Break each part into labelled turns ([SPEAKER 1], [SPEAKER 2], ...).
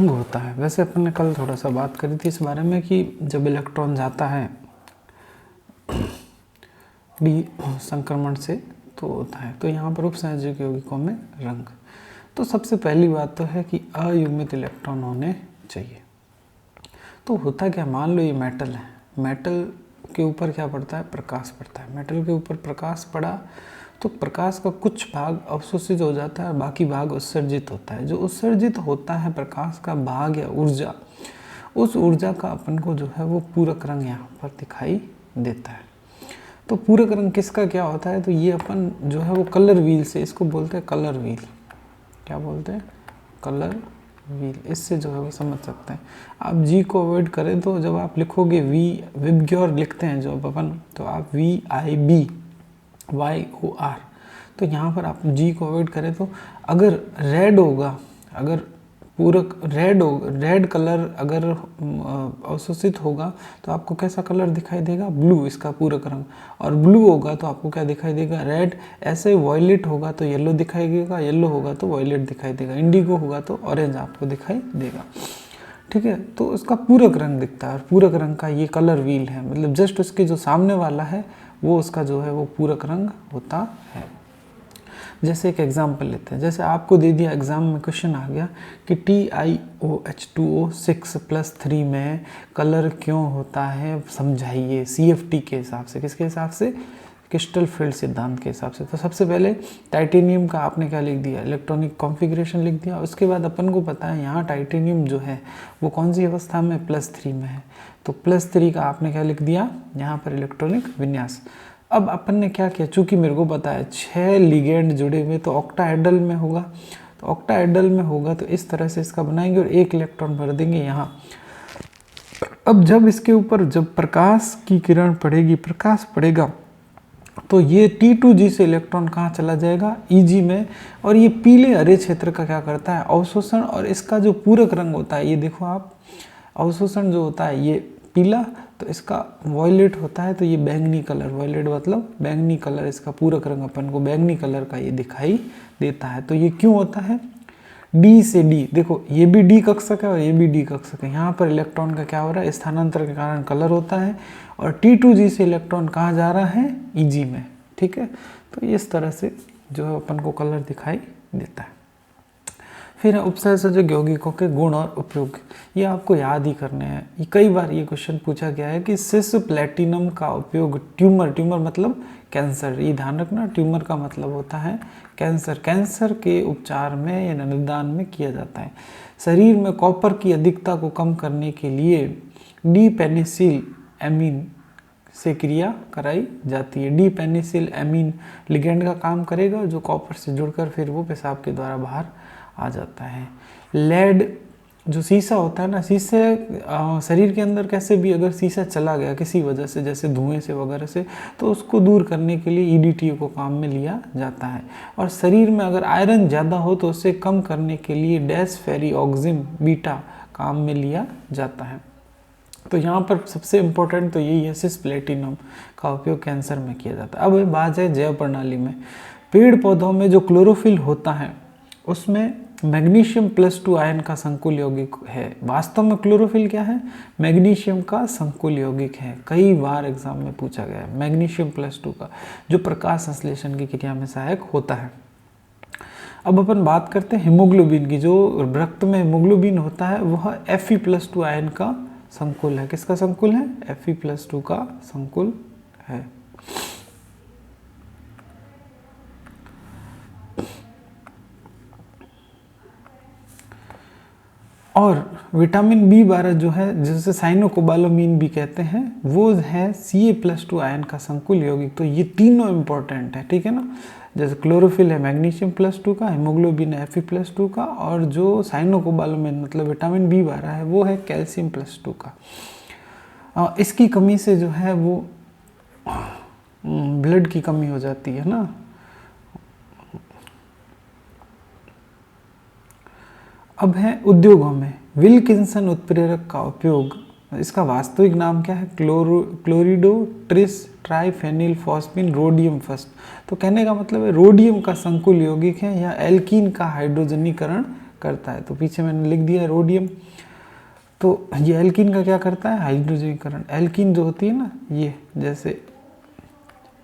[SPEAKER 1] रंग होता है। वैसे अपन ने कल थोड़ा सा बात करी थी इस बारे में कि जब इलेक्ट्रॉन जाता है डी संक्रमण से तो होता है, तो यहाँ पर उपसंयोजक यौगिकों में रंग। तो सबसे पहली बात तो है कि अयुग्मित इलेक्ट्रॉन होने चाहिए। तो होता क्या, मान लो ये मेटल है, मेटल के ऊपर क्या पड़ता है, प्रकाश पड़ता है। मेटल के ऊपर प्रकाश पड़ा तो प्रकाश का कुछ भाग अवशोषित हो जाता है, बाकी भाग उत्सर्जित होता है। जो उत्सर्जित होता है प्रकाश का भाग या ऊर्जा, उस ऊर्जा का अपन को जो है वो पूरक रंग यहाँ पर दिखाई देता है। तो पूरक रंग किसका क्या होता है, तो ये अपन जो है वो कलर व्हील से, इसको बोलते हैं कलर व्हील। क्या बोलते हैं, कलर व्हील। इससे जो है वो समझ सकते हैं। आप जी को अवॉइड करें तो जब आप लिखोगे विबग्योर लिखते हैं जो अपन, तो आप VIBYOR, तो यहाँ पर आप जी को अवॉइड करें तो अगर रेड होगा, अगर पूरक रेड कलर अगर अवशोषित होगा तो आपको कैसा कलर दिखाई देगा, ब्लू, इसका पूरक रंग। और ब्लू होगा तो आपको क्या दिखाई देगा, रेड। ऐसे वॉयलेट होगा तो येलो दिखाई देगा, येलो होगा तो वॉयलेट दिखाई देगा, इंडिगो होगा तो ऑरेंज आपको दिखाई देगा। ठीक है, तो उसका पूरक रंग दिखता है। और पूरक रंग का ये कलर व्हील है, मतलब जस्ट उसके जो सामने वाला है वो उसका जो है वो पूरक रंग होता है। जैसे एक एग्जाम्पल लेते हैं, जैसे आपको दे दिया एग्जाम में क्वेश्चन आ गया कि TiOH2O6+3 में कलर क्यों होता है, समझाइए CFT के हिसाब से। किसके हिसाब से, क्रिस्टल फील्ड सिद्धांत के हिसाब से। तो सबसे पहले टाइटेनियम का आपने क्या लिख दिया, इलेक्ट्रॉनिक कॉन्फ़िगरेशन लिख दिया। उसके बाद अपन को पता है यहाँ टाइटेनियम जो है वो कौन सी अवस्था में, +3 में है। तो +3 का आपने क्या लिख दिया यहाँ पर, इलेक्ट्रॉनिक विन्यास। अब अपन ने क्या किया, चूंकि मेरे को पता है 6 लिगेंड जुड़े हुए, तो ऑक्टाहेड्रल में होगा। तो ऑक्टाहेड्रल में होगा तो इस तरह से इसका बनाएंगे और एक इलेक्ट्रॉन भर देंगे यहाँ। अब जब इसके ऊपर जब प्रकाश की किरण पड़ेगी, प्रकाश पड़ेगा, तो ये T2G से इलेक्ट्रॉन कहाँ चला जाएगा, EG में। और ये पीले हरे क्षेत्र का क्या करता है, अवशोषण। और इसका जो पूरक रंग होता है, ये देखो आप, अवशोषण जो होता है ये पीला, तो इसका वॉयलेट होता है, तो ये बैंगनी कलर, वॉयलेट मतलब बैंगनी कलर, इसका पूरक रंग अपन को बैंगनी कलर का ये दिखाई देता है। तो ये क्यों होता है, D से D, देखो ये भी D कक्षक है और ये भी D कक्षक है। यहाँ पर इलेक्ट्रॉन का क्या हो रहा है, स्थानांतर के कारण कलर होता है। और T2G से इलेक्ट्रॉन कहाँ जा रहा है, EG में। ठीक है, तो इस तरह से जो है अपन को कलर दिखाई देता है। फिर उपसंयोजक यौगिकों के गुण और उपयोग, ये आपको याद ही करने हैं। ये कई बार ये क्वेश्चन पूछा गया है कि सिस प्लेटिनम का उपयोग ट्यूमर मतलब कैंसर, ये ध्यान रखना, ट्यूमर का मतलब होता है कैंसर के उपचार में या निदान में किया जाता है। शरीर में कॉपर की अधिकता को कम करने के लिए डीपेनिसिल एमीन से क्रिया कराई जाती है। डीपेनिसिल एमीन लिगेंड का काम करेगा जो कॉपर से जुड़कर फिर वो पेशाब के द्वारा बाहर आ जाता है। लेड जो शीशा होता है ना, शीशे शरीर के अंदर कैसे भी अगर शीशा चला गया किसी वजह से, जैसे धुएं से वगैरह से, तो उसको दूर करने के लिए EDTA को काम में लिया जाता है। और शरीर में अगर आयरन ज़्यादा हो तो उसे कम करने के लिए डेस्फेरिऑक्सिम बीटा काम में लिया जाता है। तो यहाँ पर सबसे इम्पोर्टेंट तो यही है, सिस प्लेटिनम का उपयोग कैंसर में किया जाता है। अब बात है जैव प्रणाली में। पेड़ पौधों में जो क्लोरोफिल होता है उसमें मैग्नीशियम +2 आयन का संकुल यौगिक है। वास्तव में क्लोरोफिल क्या है, मैग्नीशियम का संकुल यौगिक है। कई बार एग्जाम में पूछा गया है, मैग्नीशियम +2 का, जो प्रकाश संश्लेषण की क्रिया में सहायक होता है। अब अपन बात करते हैं हीमोग्लोबिन की। जो रक्त में हीमोग्लोबिन होता है वह Fe+2 आयन का संकुल है। किसका संकुल है, Fe+2 का संकुल है। और विटामिन B12 जो है, जिसे साइनोकोबालामिन भी कहते हैं, वो है Ca+2 आयन का संकुल यौगिक। तो ये तीनों इंपॉर्टेंट है, ठीक है ना। जैसे क्लोरोफिल है मैग्नीशियम +2 का, हीमोग्लोबिन है Fe+2 का, और जो साइनोकोबालामिन मतलब विटामिन B12 है वो है कैल्शियम +2 का। इसकी कमी से जो है वो ब्लड की कमी हो जाती है ना। अब है उद्योगों में विल्किंसन उत्प्रेरक का उपयोग। इसका वास्तविक नाम क्या है, क्लोरिडो ट्रिस ट्राइफेनिल फॉस्फिन रोडियम फर्स्ट। तो कहने का मतलब है रोडियम का संकुल यौगिक है या एल्कीन का हाइड्रोजनीकरण करता है। तो पीछे मैंने लिख दिया रोडियम। तो ये एल्कीन का क्या करता है, हाइड्रोजनीकरण। एल्कीन जो होती है ना, ये जैसे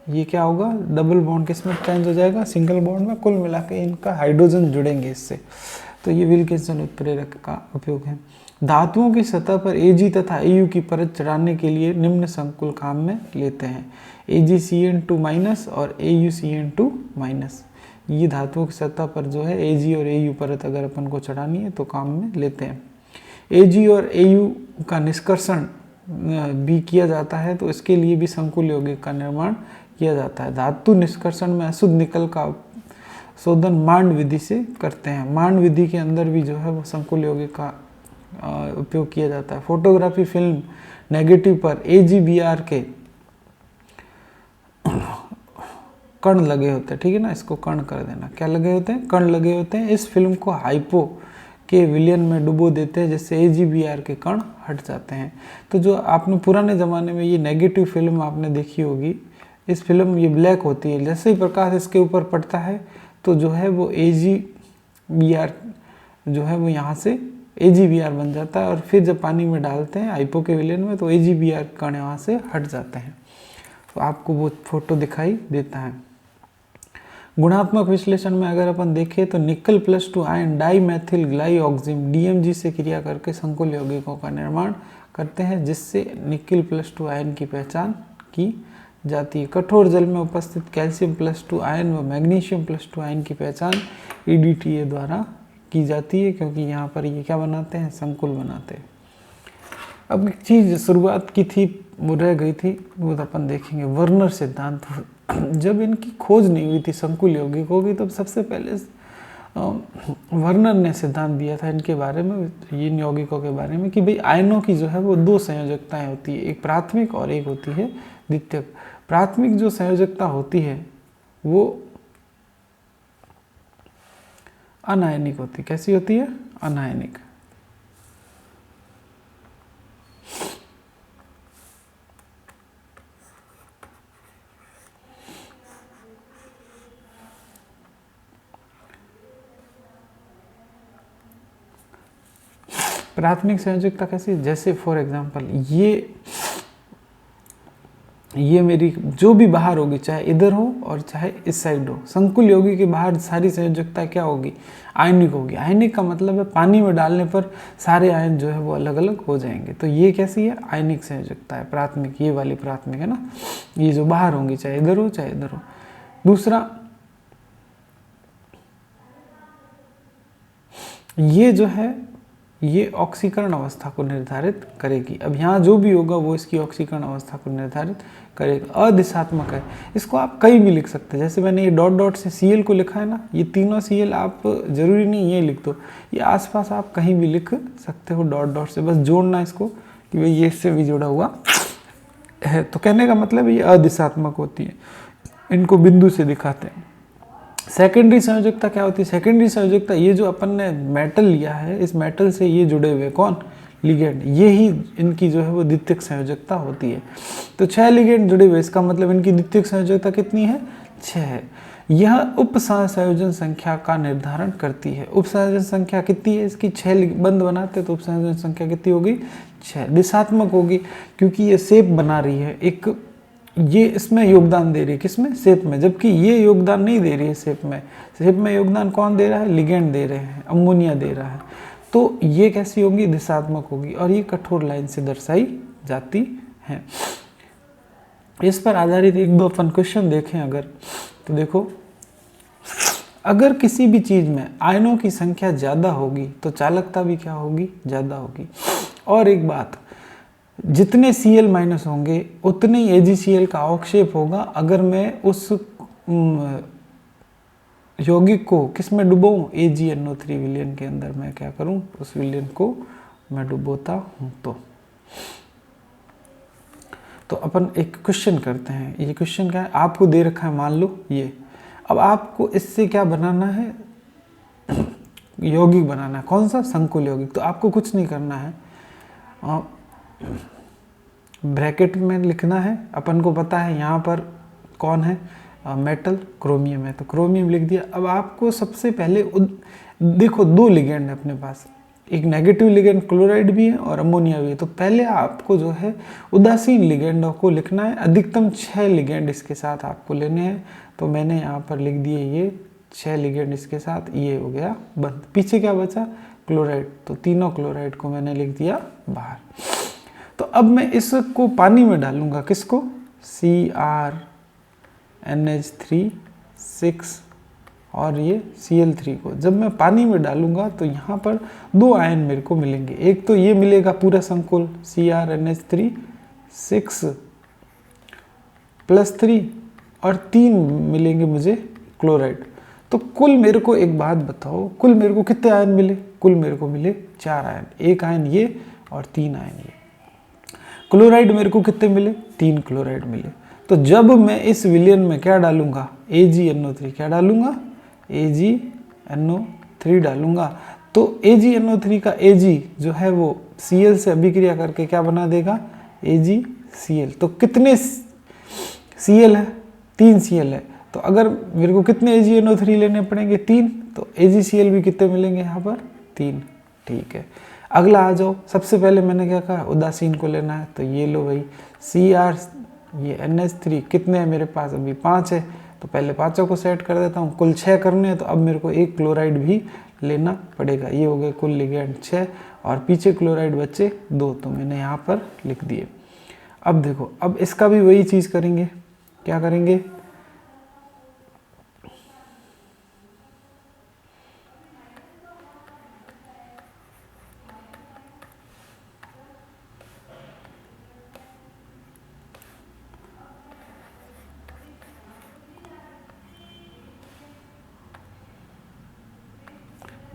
[SPEAKER 1] ये क्या होगा, डबल बॉन्ड किसमें चेंज हो जाएगा, सिंगल बॉन्ड में, कुल मिला के इनका हाइड्रोजन जुड़ेंगे इससे। तो ये विल्किंसन उत्प्रेरक का उपयोग है। धातुओं की सतह पर Ag तथा Au की परत चढ़ाने के लिए निम्न संकुल काम में लेते हैं, AgCN2- और AuCN2-। ये धातुओं की सतह पर जो है Ag और Au परत अगर अपन को चढ़ानी है तो काम में लेते हैं। Ag और Au का निष्कर्षण भी किया जाता है, तो इसके लिए भी संकुल यौगिक का निर्माण किया जाता है। धातु निष्कर्षण में अशुद्ध निकल का शोधन मांड विधि से करते हैं। मांड विधि के अंदर भी जो है वो संकुल यौगिक का उपयोग किया जाता है। फोटोग्राफी फिल्म नेगेटिव पर AgBr के कण लगे होते हैं, ठीक है ना, इसको कण कर देना, क्या लगे होते हैं, कण लगे होते हैं। इस फिल्म को हाइपो के विलयन में डुबो देते हैं, जिससे AgBr के कण हट जाते हैं। तो जो आपने पुराने ज़माने में ये नेगेटिव फिल्म आपने देखी होगी, इस फिल्म ये ब्लैक होती है, जैसे ही प्रकाश इसके ऊपर पड़ता है तो जो है वो AgBr जो है वो यहाँ से AgBr बन जाता है, और फिर जब पानी में डालते हैं हाइपो के विलयन में तो AgBr कण यहाँ से हट जाते हैं। तो आपको वो फोटो दिखाई देता है। गुणात्मक विश्लेषण में अगर अपन देखें तो निकल +2 आयन डाईमेथिल ग्लाइऑक्सिम DMG से क्रिया करके संकुल यौगिकों का निर्माण करते हैं, जिससे निकल +2 आयन की पहचान की जाती है। कठोर जल में उपस्थित कैल्शियम +2 आयन व मैग्नीशियम +2 आयन की पहचान EDTA द्वारा की जाती है, क्योंकि यहाँ पर ये क्या बनाते हैं, संकुल बनाते हैं। अब एक चीज़ शुरुआत की थी वो रह गई थी, वो तो अपन देखेंगे, वर्नर सिद्धांत। जब इनकी खोज नहीं हुई थी संकुल यौगिकों की, तब सबसे पहले वर्नर ने सिद्धांत दिया था इनके बारे में, इन यौगिकों के बारे में, कि भाई आयनों की जो है वो दो संयोजकताएं होती है, एक प्राथमिक और एक होती है द्वितीयक। प्राथमिक जो संयोजकता होती है वो अनायनिक होती है। कैसी होती है, अनायनिक। प्राथमिक संयोजकता कैसी, जैसे फॉर एग्जांपल ये मेरी जो भी बाहर होगी, चाहे इधर हो और चाहे इस साइड हो, संकुल यौगिक के बाहर सारी संयोजकता क्या होगी, आयनिक होगी। आयनिक का मतलब है पानी में डालने पर सारे आयन जो है वो अलग अलग हो जाएंगे। तो ये कैसी है, आयनिक संयोजकता है, प्राथमिक, ये वाली प्राथमिक है ना, ये जो बाहर होंगी, चाहे इधर हो चाहे इधर हो। दूसरा, ये जो है ये ऑक्सीकरण अवस्था को निर्धारित करेगी। अब यहाँ जो भी होगा वो इसकी ऑक्सीकरण अवस्था को निर्धारित करेगा। अदिशात्मक है, इसको आप कहीं भी लिख सकते हैं। जैसे मैंने ये डॉट डॉट से Cl को लिखा है ना, ये तीनों Cl आप जरूरी नहीं ये लिख दो, ये आसपास आप कहीं भी लिख सकते हो डॉट डॉट से, बस जोड़ना इसको कि भाई ये इससे भी जुड़ा हुआ है। तो कहने का मतलब ये अदिशात्मक होती है, इनको बिंदु से दिखाते हैं। सेकेंडरी संयोजकता क्या होती है, सेकेंडरी संयोजकता, ये जो अपन ने मेटल लिया है, इस मेटल से ये जुड़े हुए कौन, लिगेंड, ये ही इनकी जो है वो द्वितीयक संयोजकता होती है। तो 6 लिगेंड जुड़े हुए, इसका मतलब इनकी द्वितीयक संयोजकता कितनी है, 6 है। यह उपसंयोजन संख्या का निर्धारण करती है। उपसंयोजन संख्या कितनी है इसकी, 6 बंद बनाते हैं तो उपसंयोजन संख्या कितनी होगी, 6। दिशात्मक होगी क्योंकि ये शेप बना रही है, एक ये इसमें योगदान दे रही है, किसमें, शेप में, जबकि ये योगदान नहीं दे रही है शेप में। शेप में योगदान कौन दे रहा है, लिगेंड दे रहे हैं, अमोनिया दे रहा है। तो ये कैसी होगी, दिशात्मक होगी, और ये कठोर लाइन से दर्शाई जाती है। इस पर आधारित एक दो अपन क्वेश्चन देखें अगर, तो देखो, अगर किसी भी चीज में आयनों की संख्या ज्यादा होगी तो चालकता भी क्या होगी, ज्यादा होगी। और एक बात, जितने Cl- होंगे उतने ही AgCl का अवक्षेप होगा। अगर मैं उस यौगिक को किस में डुबोऊं, AgNO3 विलयन के अंदर मैं क्या करूं, उस विलयन को मैं डुबोता हूं। तो अपन एक क्वेश्चन करते हैं। ये क्वेश्चन क्या है, आपको दे रखा है, मान लो ये, अब आपको इससे क्या बनाना है, यौगिक बनाना है। कौन सा, संकुल यौगिक। तो आपको कुछ नहीं करना है, ब्रैकेट में लिखना है। अपन को पता है यहाँ पर कौन है, मेटल क्रोमियम है, तो क्रोमियम लिख दिया। अब आपको सबसे पहले देखो 2 लिगेंड है अपने पास, एक नेगेटिव लिगेंड क्लोराइड भी है और अमोनिया भी है, तो पहले आपको जो है उदासीन लिगेंडों को लिखना है। अधिकतम 6 लिगेंड इसके साथ आपको लेने हैं, तो मैंने यहाँ पर लिख दिए ये 6 लिगेंड इसके साथ, ये हो गया बंद। पीछे क्या बचा, क्लोराइड, तो तीनों क्लोराइड को मैंने लिख दिया बाहर। तो अब मैं इसको पानी में डालूंगा, किसको, CrNH3 और ये Cl3 को। जब मैं पानी में डालूंगा तो यहाँ पर 2 आयन मेरे को मिलेंगे, एक तो ये मिलेगा पूरा संकुल CrNH3 6+3 और 3 मिलेंगे मुझे क्लोराइड। तो कुल मेरे को एक बात बताओ, कुल मेरे को कितने आयन मिले, कुल मेरे को मिले 4 आयन, 1 आयन ये और 3 आयन ये। क्लोराइड मेरे को कितने मिले, 3 क्लोराइड मिले। तो जब मैं इस विलयन में क्या डालूंगा, AgNO3, क्या डालूंगा, AgNO3 डालूंगा, तो AgNO3 का Ag जो है वो Cl से अभिक्रिया करके क्या बना देगा, AgCl। तो कितने Cl है, 3 Cl है, तो अगर मेरे को कितने AgNO3 लेने पड़ेंगे, 3, तो AgCl भी कितने मिलेंगे यहाँ पर, 3। ठीक है, अगला आ जाओ। सबसे पहले मैंने क्या कहा, उदासीन को लेना है, तो ये लो भाई Cr, ये NH3 कितने हैं मेरे पास, अभी 5 है, तो पहले 5 को सेट कर देता हूँ। कुल 6 करने हैं, तो अब मेरे को एक क्लोराइड भी लेना पड़ेगा। ये हो गए कुल लिगेंड 6 और पीछे क्लोराइड बचे 2, तो मैंने यहाँ पर लिख दिए। अब देखो, अब इसका भी वही चीज़ करेंगे, क्या करेंगे,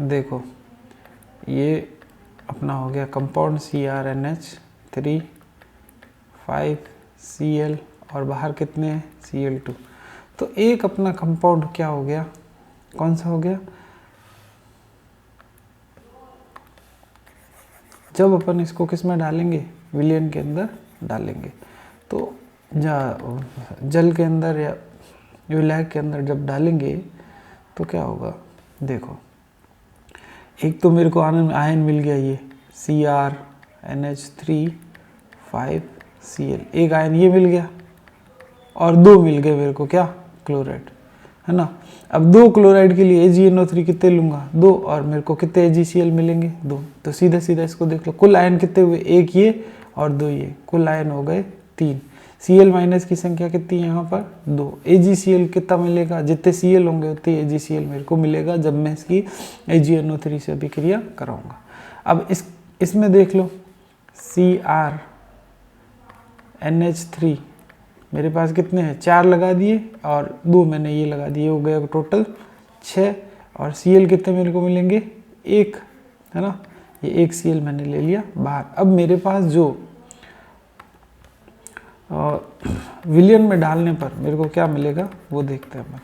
[SPEAKER 1] देखो ये अपना हो गया कंपाउंड CrNH3 5Cl और बाहर कितने हैं, Cl2। तो एक अपना कंपाउंड क्या हो गया, कौन सा हो गया, जब अपन इसको किस में डालेंगे, विलयन के अंदर डालेंगे, तो जल के अंदर या विलायक के अंदर जब डालेंगे तो क्या होगा, देखो एक तो मेरे को आयन मिल गया ये CrNH3 5Cl, एक आयन ये मिल गया और 2 मिल गए मेरे को क्या, क्लोराइड, है ना। अब 2 क्लोराइड के लिए AgNO3 कितने लूँगा, 2, और मेरे को कितने AgCl मिलेंगे, 2। तो सीधा सीधा इसको देख लो, कुल आयन कितने हुए, 1 ये और 2 ये, कुल आयन हो गए 3। Cl माइनस की संख्या कितनी है यहाँ पर, 2। AgCl कितना मिलेगा, जितने Cl होंगे उतने AgCl मेरे को मिलेगा जब मैं इसकी AgNO3 से अभिक्रिया कराऊंगा। अब इसमें देख लो CrNH3 मेरे पास कितने हैं, 4 लगा दिए और 2 मैंने ये लगा दिए, हो गया टोटल 6। और Cl कितने मेरे को मिलेंगे, 1, है ना, ये 1 Cl मैंने ले लिया बाहर। अब मेरे पास जो विलयन में डालने पर मेरे को क्या मिलेगा वो देखते हैं अपन।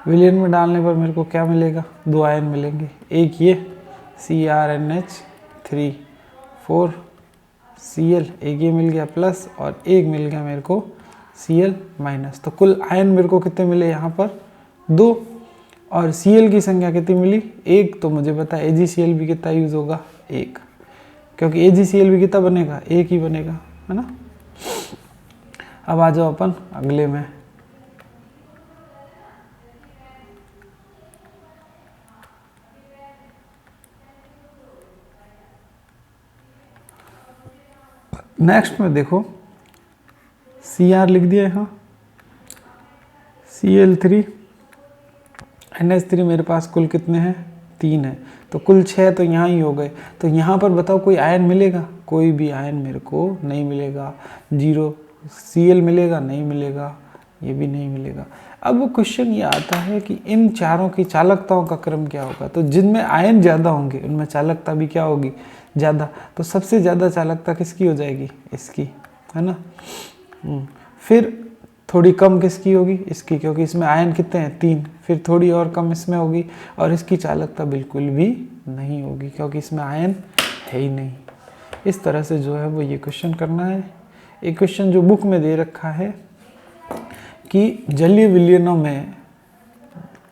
[SPEAKER 1] विलयन में डालने पर मेरे को क्या मिलेगा, 2 आयन मिलेंगे, एक ये CrNH3 4Cl, एक ये मिल गया प्लस और एक मिल गया मेरे को Cl माइनस। तो कुल आयन मेरे को कितने मिले यहाँ पर, 2, और Cl की संख्या कितनी मिली, 1। तो मुझे पता है AgCl भी कितना यूज होगा, 1, क्योंकि AgCl भी कितना बनेगा, 1 ही बनेगा, है ना। अब आ जाओ अपन अगले में। नेक्स्ट में देखो Cr लिख दिया यहाँ, Cl3 NH3 मेरे पास कुल कितने हैं, 3 है, तो कुल 6 तो यहाँ ही हो गए। तो यहाँ पर बताओ कोई आयन मिलेगा, कोई भी आयन मेरे को नहीं मिलेगा, 0। Cl मिलेगा, नहीं मिलेगा, ये भी नहीं मिलेगा। अब क्वेश्चन ये आता है कि इन चारों की चालकताओं का क्रम क्या होगा। तो जिनमें आयन ज़्यादा होंगे उनमें चालकता भी क्या होगी, ज़्यादा। तो सबसे ज़्यादा चालकता किसकी हो जाएगी, इसकी, है ना। फिर थोड़ी कम किसकी होगी, इसकी, क्योंकि इसमें आयन कितने हैं 3, फिर थोड़ी और कम इसमें होगी, और इसकी चालकता बिल्कुल भी नहीं होगी क्योंकि इसमें आयन है ही नहीं। इस तरह से जो है वो ये क्वेश्चन करना है। एक क्वेश्चन जो बुक में दे रखा है कि जलीय विलयनों में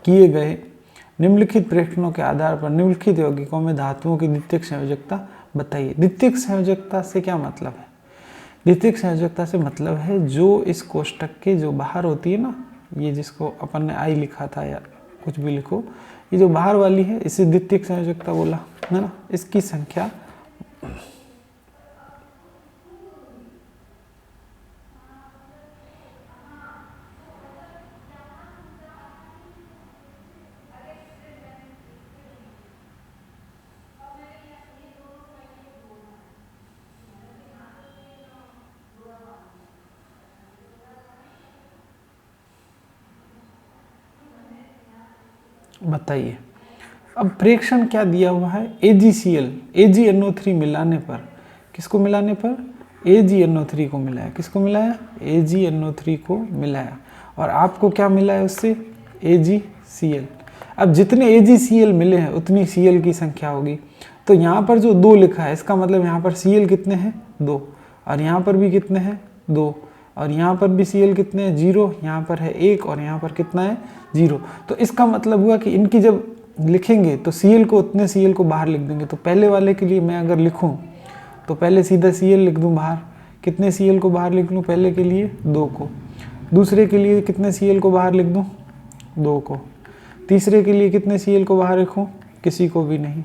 [SPEAKER 1] किए गए निम्नलिखित प्रेक्षणों के आधार पर निम्नलिखित यौगिकों में धातुओं की द्वितीयक संयोजकता बताइए। द्वितीयक संयोजकता से क्या मतलब है? द्वितीयक संयोजकता से मतलब है जो इस कोष्टक के जो बाहर होती है ना, ये जिसको अपन ने आई लिखा था या कुछ भी लिखो, ये जो बाहर वाली है इसे द्वितीयक संयोजकता बोला है ना, इसकी संख्या बताइए। अब प्रेक्षण क्या दिया हुआ है, AgCl AgNO3 मिलाने पर, किसको मिलाने पर, AgNO3 को मिलाया, किसको मिलाया, AgNO3 को मिलाया, और आपको क्या मिला है उससे, AgCl। अब जितने AgCl मिले हैं उतनी Cl की संख्या होगी। तो यहाँ पर जो 2 लिखा है इसका मतलब यहाँ पर Cl कितने हैं 2, और यहाँ पर भी कितने हैं 2, और यहाँ पर भी Cl कितने हैं 0, यहाँ पर है 1, और यहाँ पर कितना है 0। तो इसका मतलब हुआ कि इनकी जब लिखेंगे तो Cl को उतने Cl को बाहर लिख देंगे। तो पहले वाले के लिए मैं अगर लिखूं तो पहले सीधा Cl लिख दूं बाहर, कितने Cl को बाहर लिख लूँ पहले के लिए 2 को, दूसरे के लिए कितने Cl को बाहर लिख दूं 2 को, तीसरे के लिए कितने Cl को बाहर लिखूं, किसी को भी नहीं,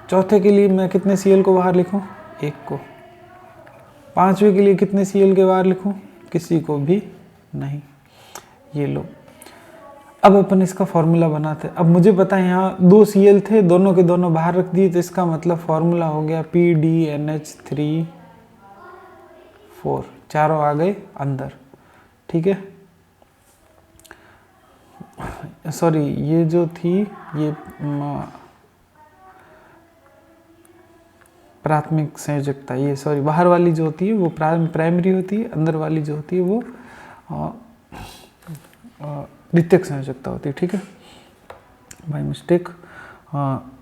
[SPEAKER 1] चौथे के लिए मैं कितने Cl को बाहर लिखूं 1 को, पांचवे के लिए कितने Cl के बाहर लिखूं, किसी को भी नहीं। ये लो, अब अपन इसका फॉर्मूला बनाते हैं। अब मुझे पता है यहाँ 2 Cl थे, दोनों के दोनों बाहर रख दिए, तो इसका मतलब फॉर्मूला हो गया PDNH3 4, चारों आ गए अंदर, ठीक है। सॉरी, ये जो थी ये प्राथमिक संयोजकता, ये सॉरी बाहर वाली जो होती है वो प्राइमरी होती है, अंदर वाली जो होती है वो द्वितीयक संयोजकता होती है, ठीक है। बाय मिस्टेक,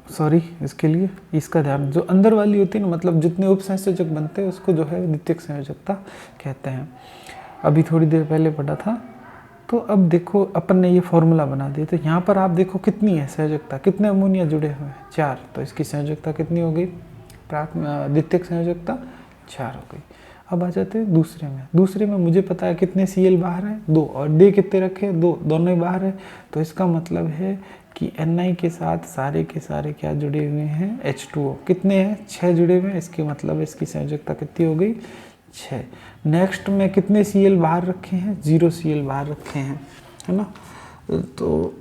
[SPEAKER 1] सॉरी इसके लिए, इसका ध्यान, जो अंदर वाली होती है ना, मतलब जितने उपसंयोजक बनते हैं उसको जो है द्वितीयक संयोजकता कहते हैं। अभी थोड़ी देर पहले पढ़ा था। तो अब देखो अपन ने ये फॉर्मूला बना दिया, तो यहाँ पर आप देखो कितनी है संयोजकता, कितने अमोनिया जुड़े हुए हैं 4, तो इसकी संयोजकता कितनी हो गई, द्वितीयक संयोजकता 4 हो गई। अब आ जाते हैं दूसरे में। दूसरे में मुझे पता है कितने Cl बाहर है 2, और D कितने रखे 2, दोनों ही बाहर है। तो इसका मतलब है कि Ni के साथ सारे के सारे क्या जुड़े हुए हैं, H2O कितने हैं 6 जुड़े हुए हैं। इसके मतलब इसकी संयोजकता कितनी हो गई 6। नेक्स्ट में कितने Cl बाहर रखे हैं, 0 Cl बाहर रखे हैं, है ना। तो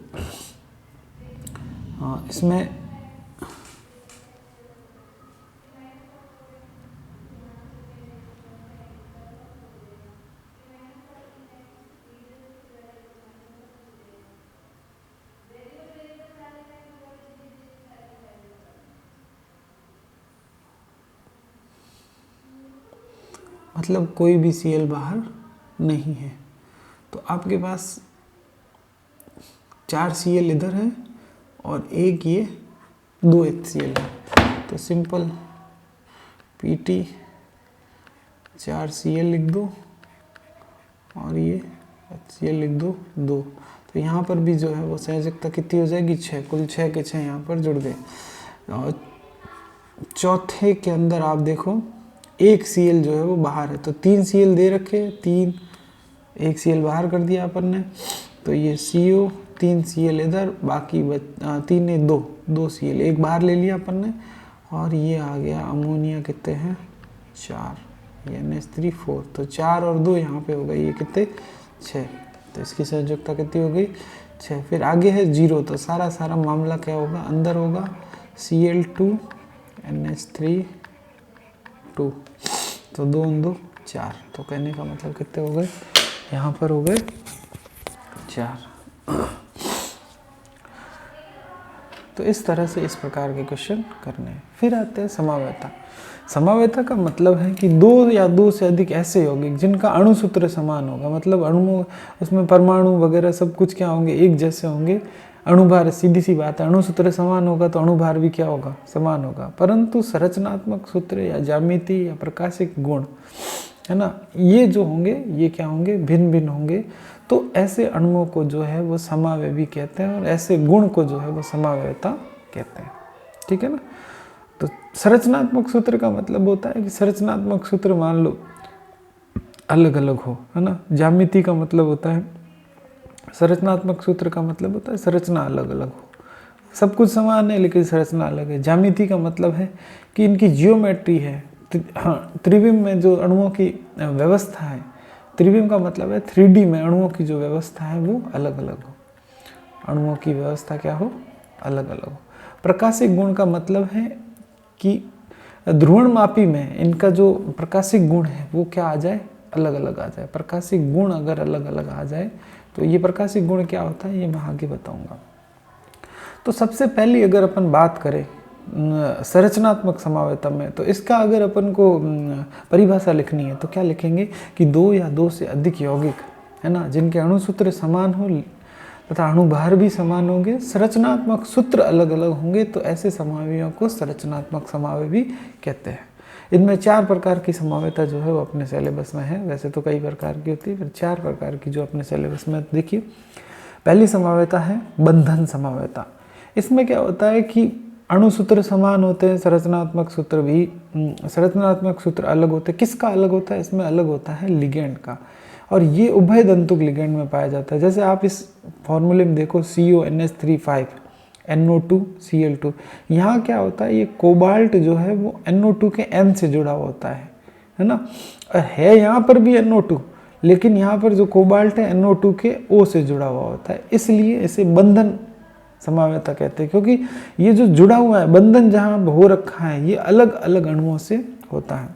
[SPEAKER 1] इसमें मतलब कोई भी Cl बाहर नहीं है। तो आपके पास 4 Cl इधर है और एक ये 2 HCl है। तो सिंपल PT 4 Cl लिख दो और ये HCl लिख दो 2। तो यहाँ पर भी जो है वो संयोजकता कितनी हो जाएगी 6, कुल 6 के 6 यहाँ पर जुड़ गए। और चौथे के अंदर आप देखो एक Cl जो है वो बाहर है, तो 3 Cl दे रखे, 3, एक Cl बाहर कर दिया अपन ने, तो ये CO 3 Cl इधर, बाकी 3 ने 2 Cl, एक बाहर ले लिया अपन ने, और ये आ गया अमोनिया कितने हैं 4, ये NH3 4, तो 4 और 2 यहाँ पे हो गए, ये कितने 6, तो इसकी संयोजकता कितनी हो गई 6। फिर आगे है 0, तो सारा मामला क्या होगा, अंदर होगा Cl2 NH3 2, तो 2 और 2 4, तो कहने का मतलब कितने हो गए, यहाँ पर हो गए 4। तो इस तरह से इस प्रकार के क्वेश्चन करने हैं। फिर आते हैं समावयता। समावयता का मतलब है कि दो या दो से अधिक ऐसे यौगिक जिनका अणुसूत्र समान होगा, मतलब अणु उसमें परमाणु वगैरह सब कुछ क्या होंगे, एक जैसे होंगे। अणुभार सीधी सी बात है, अणुसूत्र समान होगा तो अणुभार भी क्या होगा, समान होगा। परंतु संरचनात्मक सूत्र या ज्यामिति या प्रकाशिक गुण है ना, ये जो होंगे ये क्या होंगे, भिन्न भिन्न होंगे। तो ऐसे अणुओं को जो है वो समावयवी कहते हैं और ऐसे गुण को जो है वो समावयता कहते हैं। ठीक है ना। तो संरचनात्मक सूत्र का मतलब होता है कि संरचनात्मक सूत्र मान लो अलग अलग हो, है ना। ज्यामिति का मतलब होता है, संरचनात्मक सूत्र का मतलब होता है संरचना अलग अलग हो, सब कुछ समान है लेकिन संरचना अलग है। ज्यामिति का मतलब है कि इनकी जियोमेट्री है, हाँ, त्रिविम में जो अणुओं की व्यवस्था है, त्रिविम का मतलब है 3D में अणुओं की जो व्यवस्था है वो अलग अलग हो, अणुओं की व्यवस्था क्या हो, अलग अलग हो। प्रकाशिक गुण का मतलब है कि ध्रुवणमापी में इनका जो प्रकाशिक गुण है वो क्या आ जाए, अलग अलग आ जाए। प्रकाशिक गुण अगर अलग अलग आ जाए तो ये प्रकाशिक गुण क्या होता है ये मैं आगे बताऊंगा। तो सबसे पहली अगर अपन बात करें संरचनात्मक समावयता में, तो इसका अगर अपन को परिभाषा लिखनी है तो क्या लिखेंगे कि दो या दो से अधिक यौगिक है ना, जिनके अणुसूत्र समान हो तथा अणुभार भी समान होंगे, संरचनात्मक सूत्र अलग अलग होंगे, तो ऐसे समावयवों को संरचनात्मक समावयवी कहते हैं। इनमें 4 प्रकार की समावयता जो है वो अपने सिलेबस में है, वैसे तो कई प्रकार की होती है, फिर 4 प्रकार की जो अपने सिलेबस में देखिए। पहली समावयता है बंधन समावयता। इसमें क्या होता है कि अणुसूत्र समान होते हैं, संरचनात्मक सूत्र भी, संरचनात्मक सूत्र अलग होते हैं। किसका अलग होता है, इसमें अलग होता है लिगेंड का, और ये उभय दंतुक लिगेंड में पाया जाता है। जैसे आप इस फॉर्मूले में देखो CONH3 NO2 Cl2, यहाँ क्या होता है, ये कोबाल्ट जो है वो NO2 के N से जुड़ा हुआ होता है ना। है यहाँ पर भी NO2, लेकिन यहाँ पर जो कोबाल्ट है NO2 के O से जुड़ा हुआ होता है, इसलिए इसे बंधन समावयता कहते हैं, क्योंकि ये जो जुड़ा हुआ है, बंधन जहाँ हो रखा है, ये अलग अलग अणुओं से होता है।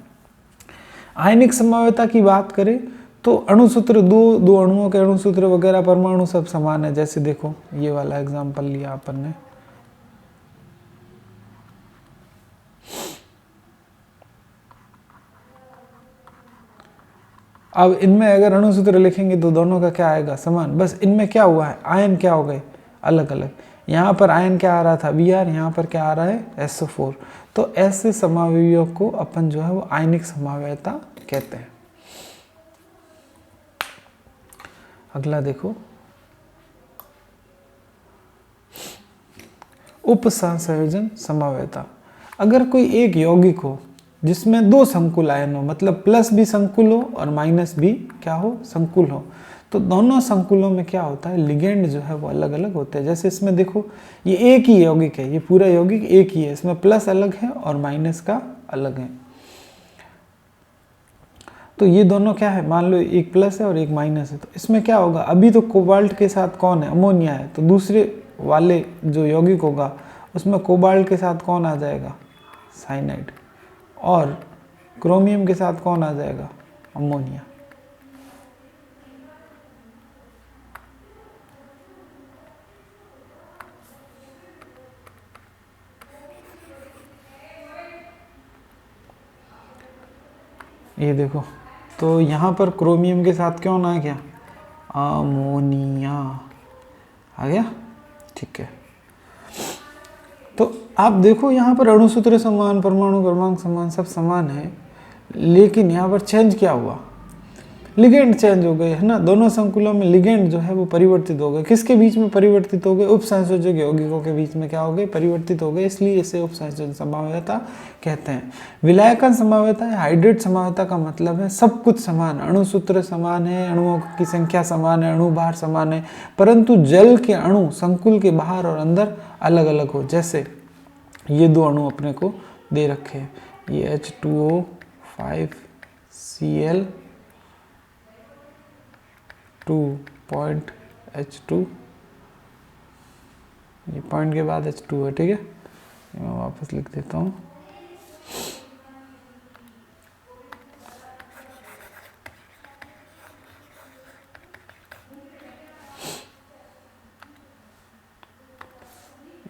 [SPEAKER 1] आयनिक समावयता की बात करें तो अणुसूत्र दो अणुओं के अणुसूत्र वगैरह परमाणु सब समान है। जैसे देखो ये वाला एग्जांपल लिया अपन ने, अब इनमें अगर अणुसूत्र लिखेंगे तो दोनों का क्या आएगा, समान। बस इनमें क्या हुआ है, आयन क्या हो गए, अलग अलग। यहाँ पर आयन क्या आ रहा था Br, यहाँ पर क्या आ रहा है SO4। तो ऐसे समावयवों को अपन जो है वो आयनिक समावयता कहते हैं। अगला देखो उपसंयोजन समावयता। अगर कोई एक यौगिक हो जिसमें 2 संकुल आयन हो, मतलब प्लस भी संकुल हो और माइनस भी क्या हो, संकुल हो, तो दोनों संकुलों में क्या होता है, लिगेंड जो है वो अलग अलग होते हैं। जैसे इसमें देखो ये एक ही यौगिक है, ये पूरा यौगिक एक ही है, इसमें प्लस अलग है और माइनस का अलग है। तो ये दोनों क्या है, मान लो एक प्लस है और एक माइनस है, तो इसमें क्या होगा, अभी तो कोबाल्ट के साथ कौन है, अमोनिया है, तो दूसरे वाले जो यौगिक होगा उसमें कोबाल्ट के साथ कौन आ जाएगा, साइनाइड, और क्रोमियम के साथ कौन आ जाएगा, अमोनिया। ये देखो, तो यहाँ पर क्रोमियम के साथ कौन आ गया, अमोनिया आ गया। ठीक है, तो आप देखो यहाँ पर अणुसूत्र समान, परमाणु क्रमांक समान, सब समान है, लेकिन यहाँ पर चेंज क्या हुआ, लिगेंड चेंज हो गए, है ना। दोनों संकुलों में लिगेंड जो है वो परिवर्तित हो गए। किसके बीच में परिवर्तित हो गए, उपसंयोजक यौगिकों के बीच में क्या हो गए, परिवर्तित हो गए, इसलिए इसे उपसंयोजन समावयता कहते हैं। विलायकन समावयता या हाइड्रेट समावयता का मतलब है सब कुछ समान, अणुसूत्र समान है, अणुओं की संख्या समान है, अणुभार समान है, परंतु जल के अणु संकुल के बाहर और अंदर अलग अलग हो। जैसे ये 2 अणु अपने को दे रखे हैं, ये H2O5Cl 2.H2, ये पॉइंट के बाद H2 है, ठीक है, मैं वापस लिख देता हूँ।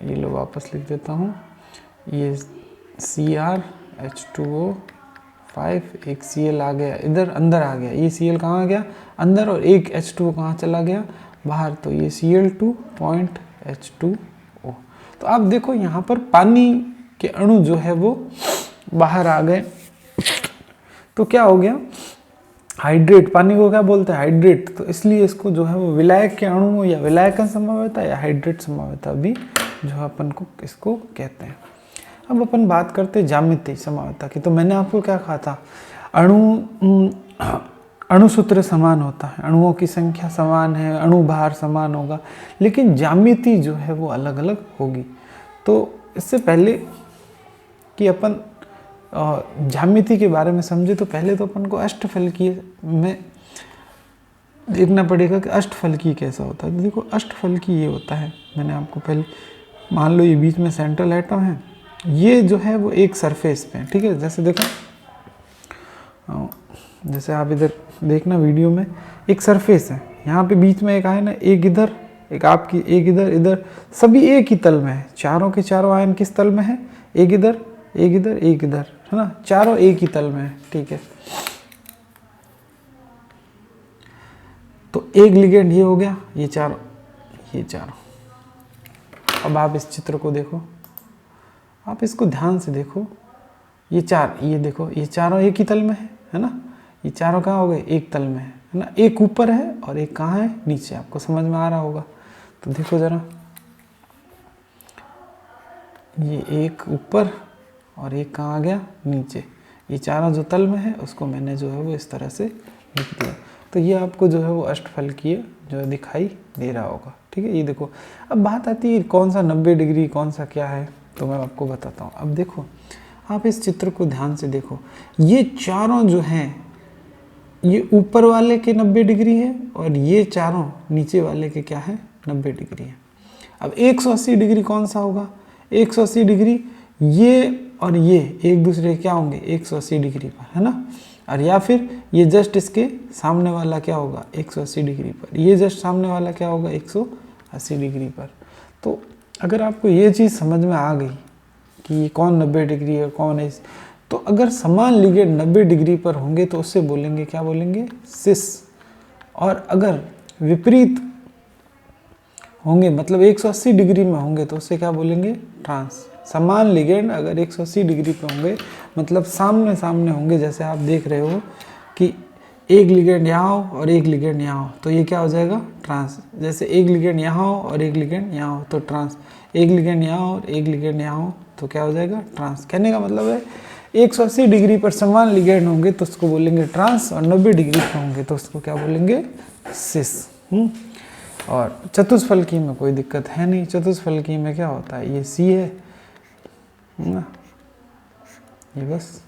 [SPEAKER 1] ये लो वापस लिख देता हूँ, ये CrH2O5, एक Cl आ गया इधर अंदर आ गया, ये Cl कहाँ आ गया अंदर, और एक H2O कहाँ चला गया बाहर, तो ये Cl2.H2O। तो आप देखो यहाँ पर पानी के अणु जो है वो बाहर आ गए, तो क्या हो गया हाइड्रेट, पानी को क्या बोलते हैं हाइड्रेट, तो इसलिए इसको जो है वो विलायक के अणु या विलायकन संभाव्यता या हाइड्रेट संभाव्यता भी जो अपन को इसको कहते हैं। अब अपन बात करते हैं ज्यामितीय संभाव्यता की। तो मैंने आपको क्या कहा था, अणुसूत्र समान होता है, अणुओं की संख्या समान है, अणु भार समान होगा, लेकिन ज्यामिति जो है वो अलग अलग होगी। तो इससे पहले कि अपन ज्यामिति के बारे में समझे, तो पहले तो अपन को अष्टफलकीय में देखना पड़ेगा कि अष्टफलकीय कैसा होता है। तो देखो अष्टफलकीय ये होता है, मैंने आपको पहले, मान लो ये बीच में सेंट्रल एटम है, ये जो है वो एक सरफेस पे है, ठीक है। जैसे देखो, जैसे आप इधर देखना वीडियो में, एक सरफेस है, यहाँ पे बीच में एक आयन है, एक इधर, एक आपकी, एक इधर, इधर, सभी एक ही तल में है, चारों के चारों आयन किस तल में है, एक इधर, एक इधर, एक इधर, है ना, चारों एक ही तल में है, ठीक है। तो एक लिगेंड ये हो गया, ये चारों, ये चारों। अब आप इस चित्र को देखो, आप इसको ध्यान से देखो, ये चार, ये देखो, ये चारों एक ही तल में है ना, ये चारों कहाँ हो गए, एक तल में है ना, एक ऊपर है और एक कहाँ है, नीचे। आपको समझ में आ रहा होगा, तो देखो जरा, ये एक ऊपर और एक कहाँ आ गया, नीचे। ये चारों जो तल में है उसको मैंने जो है वो इस तरह से लिख दिया। तो ये आपको जो है वो अष्टफलकीय जो है दिखाई दे रहा होगा, ठीक है। ये देखो, अब बात आती है कौन सा 90 डिग्री, कौन सा क्या है, तो मैं आपको बताता हूँ। अब देखो, आप इस चित्र को ध्यान से देखो, ये चारों जो हैं, ये ऊपर वाले के 90 डिग्री है और ये चारों नीचे वाले के क्या है, 90 डिग्री है। अब 180 डिग्री कौन सा होगा, 180 डिग्री ये और ये एक दूसरे क्या होंगे, 180 डिग्री पर, है ना। और या फिर ये जस्ट इसके सामने वाला क्या होगा, 180 डिग्री पर, ये जस्ट सामने वाला क्या होगा, 180 डिग्री पर। तो अगर आपको ये चीज़ समझ में आ गई कि ये कौन 90 डिग्री है, कौन है, तो अगर समान लिगेंड 90 डिग्री पर होंगे तो उससे बोलेंगे, क्या बोलेंगे, सिस। और अगर विपरीत होंगे, मतलब 180 डिग्री में होंगे, तो उससे क्या बोलेंगे, ट्रांस। समान लिगेंड अगर 180 डिग्री पे होंगे, मतलब सामने सामने होंगे, जैसे आप देख रहे हो कि एक लिगेंड यहाँ हो और एक लिगेंड यहाँ हो, तो ये क्या हो जाएगा, ट्रांस। जैसे एक लिगेंड यहाँ हो और एक लिगेंड यहाँ हो तो ट्रांस, एक लिगेंड यहाँ हो और एक लिगेंड यहाँ हो तो क्या हो जाएगा, ट्रांस। कहने का मतलब है 180 डिग्री पर समान लिगेंड होंगे तो उसको बोलेंगे ट्रांस, और 90 डिग्री पर होंगे तो उसको क्या बोलेंगे, सिस। और चतुष्फलकी में कोई दिक्कत है नहीं। चतुष्फलकी में क्या होता है, ये सी है ना, ये बस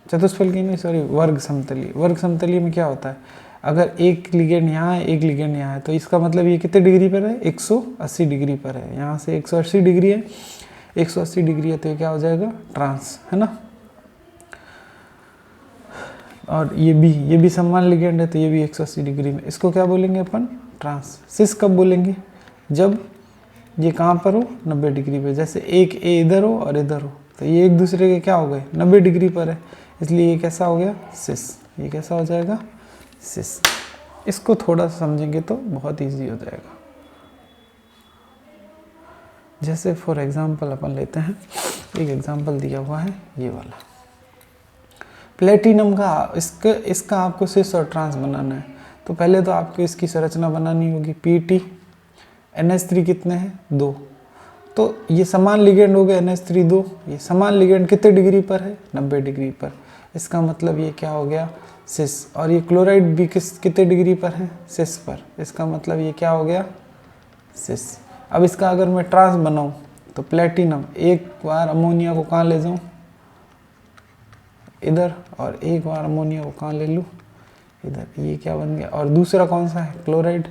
[SPEAKER 1] चतुष्फलकी में, सॉरी, वर्ग समतलीय। वर्ग समतलीय में क्या होता है, अगर एक लिगेंड यहाँ है, एक लिगेंड यहाँ है, तो इसका मतलब ये कितने डिग्री पर है, 180 डिग्री पर है। यहाँ से 180 डिग्री है, 180 डिग्री है, तो ये क्या हो जाएगा, ट्रांस, है ना। और ये भी समान लिगेंड है, तो ये भी 180 डिग्री में, इसको क्या बोलेंगे अपन, ट्रांस। सिस कब बोलेंगे, जब ये कहाँ पर हो, 90 डिग्री पे। जैसे एक ए इधर हो और इधर हो, तो ये एक दूसरे के क्या हो गए, 90 डिग्री पर है, इसलिए ये कैसा हो गया, सिस। ये कैसा हो जाएगा, सिस। इसको थोड़ा समझेंगे तो बहुत इजी हो जाएगा। जैसे फॉर एग्जांपल अपन लेते हैं, एक एग्जांपल दिया हुआ है ये वाला, प्लेटिनम का, इसका आपको सिस और ट्रांस बनाना है। तो पहले तो आपको इसकी संरचना बनानी होगी, Pt, NH3 कितने हैं, 2। तो ये समान लिगेंड हो गए, NH3 2, ये समान लिगेंड कितने डिग्री पर है, 90 डिग्री पर। इसका मतलब ये क्या हो गया, सिस। और ये क्लोराइड भी कितने डिग्री पर है, सिस पर। इसका मतलब ये क्या हो गया, सिस। अब इसका अगर मैं ट्रांस बनाऊँ तो प्लेटिनम, एक बार अमोनिया को कहाँ ले जाऊँ, इधर, और एक बार अमोनिया को कहाँ ले लूँ, इधर। ये क्या बन गया, और दूसरा कौन सा है, क्लोराइड,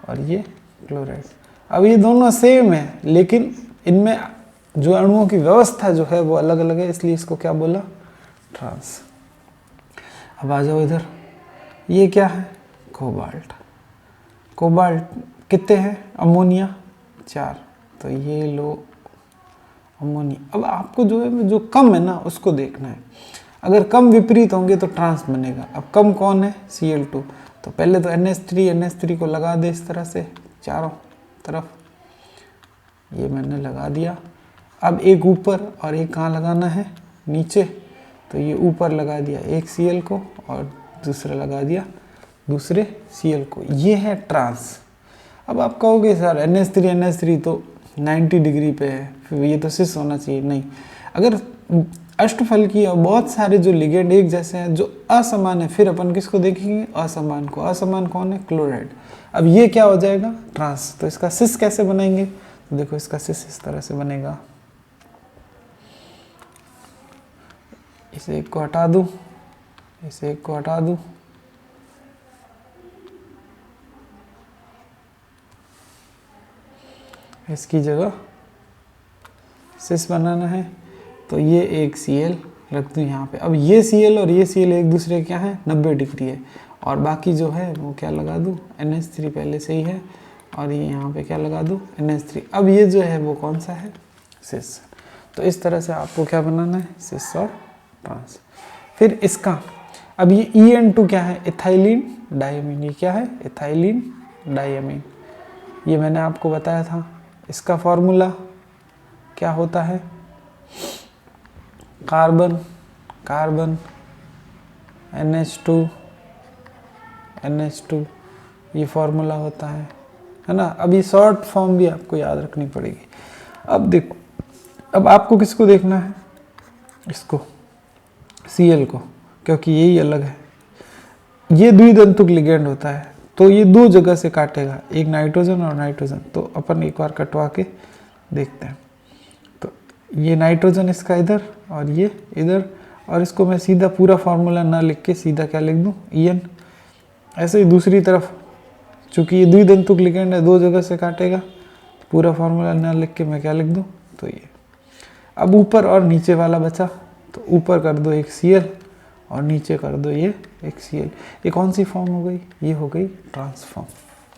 [SPEAKER 1] और ये क्लोराइड। अब ये दोनों सेम है, लेकिन इनमें जो अणुओं की व्यवस्था जो है वो अलग अलग है, इसलिए इसको क्या बोला, ट्रांस। अब आ जाओ इधर, ये क्या है, कोबाल्ट। कोबाल्ट कितने हैं, अमोनिया 4, तो ये लो अमोनिया। अब आपको जो है जो कम है ना उसको देखना है। अगर कम विपरीत होंगे तो ट्रांस बनेगा। अब कम कौन है? Cl2। तो पहले तो NH3 को लगा दे इस तरह से चारों तरफ, ये मैंने लगा दिया। अब एक ऊपर और एक कहाँ लगाना है? नीचे। तो ये ऊपर लगा दिया एक Cl को और दूसरा लगा दिया दूसरे Cl को, ये है ट्रांस। अब आप कहोगे सर NH3 तो 90 डिग्री पे है, फिर ये तो सिस होना चाहिए। नहीं, अगर अष्टफल की बहुत सारे जो लिगेंड एक जैसे हैं जो असमान है, फिर अपन किसको देखेंगे? असमान को। असमान कौन है? क्लोराइड। अब ये क्या हो जाएगा? ट्रांस। तो इसका सिस कैसे बनाएंगे? तो देखो इसका सिस इस तरह से बनेगा। इसे एक को हटा दूं, इसे एक को हटा दूं, इसकी जगह सिस बनाना है। तो ये एक Cl रख दूँ यहाँ पे। अब ये Cl और ये Cl एक दूसरे क्या है? 90 डिग्री है। और बाकी जो है वो क्या लगा दूँ? NH3 पहले से ही है और ये यहाँ पे क्या लगा दूँ? NH3। अब ये जो है वो कौन सा है? सिस। तो इस तरह से आपको क्या बनाना है? सिस और ट्रांस। फिर इसका अब ये En2 क्या है? Ethylene diamine. ये क्या है? Ethylene diamine. ये मैंने आपको बताया था। इसका फॉर्मूला क्या होता है? कार्बन कार्बन NH2 ये फॉर्मूला होता है ना। अब ये शॉर्ट फॉर्म भी आपको याद रखनी पड़ेगी। अब देखो, अब आपको किसको देखना है? इसको Cl को, क्योंकि यही अलग है। ये द्विदंतुक लिगेंड होता है तो ये दो जगह से काटेगा, एक नाइट्रोजन और नाइट्रोजन। तो अपन एक बार कटवा के देखते हैं। तो ये नाइट्रोजन इसका इधर और ये इधर, और इसको मैं सीधा पूरा फार्मूला ना लिख के सीधा क्या लिख दूँ? En। ऐसे ही दूसरी तरफ, चूँकि ये द्विदंतुक लिगेंड है दो जगह से काटेगा, पूरा फार्मूला ना लिख के मैं क्या लिख दूँ? तो ये। अब ऊपर और नीचे वाला बचा, तो ऊपर कर दो एक Cl और नीचे कर दो ये एक Cl। ये कौन सी फॉर्म हो गई? ये हो गई ट्रांसफॉर्म।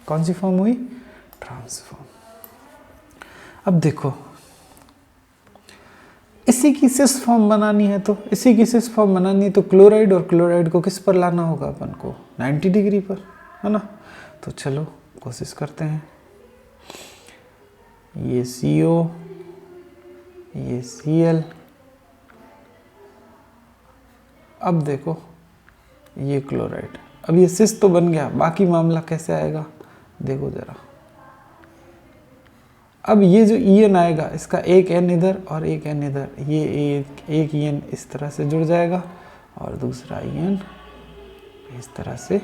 [SPEAKER 1] कौन सी फॉर्म हुई? ट्रांसफॉर्म। अब देखो, इसी की सिस फॉर्म बनानी है, तो इसी की सिस फॉर्म बनानी है तो क्लोराइड और क्लोराइड को किस पर लाना होगा अपन को? 90 डिग्री पर, है ना। तो चलो कोशिश करते हैं। ये CO, ये Cl। अब देखो ये क्लोराइड। अब ये सिस तो बन गया, बाकी मामला कैसे आएगा? देखो जरा। अब ये जो En आएगा, इसका एक N इधर और एक N इधर, ये एक En इस तरह से जुड़ जाएगा और दूसरा En इस तरह से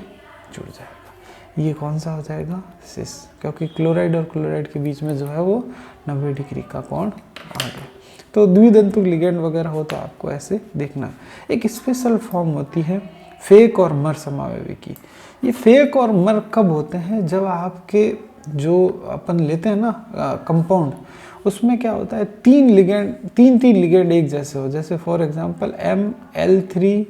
[SPEAKER 1] जुड़ जाएगा। ये कौन सा हो जाएगा? सिस, क्योंकि क्लोराइड और क्लोराइड के बीच में जो है वो 90 डिग्री का कोण आ गया। तो द्विदंतुक लिगेंड वगैरह हो तो आपको ऐसे देखना। एक स्पेशल फॉर्म होती है फेक और मर समावयवी की। ये फेक और मर कब होते हैं? जब आपके जो अपन लेते हैं ना कंपाउंड, उसमें क्या होता है तीन लिगेंड एक जैसे हो। जैसे फॉर एग्जांपल ML3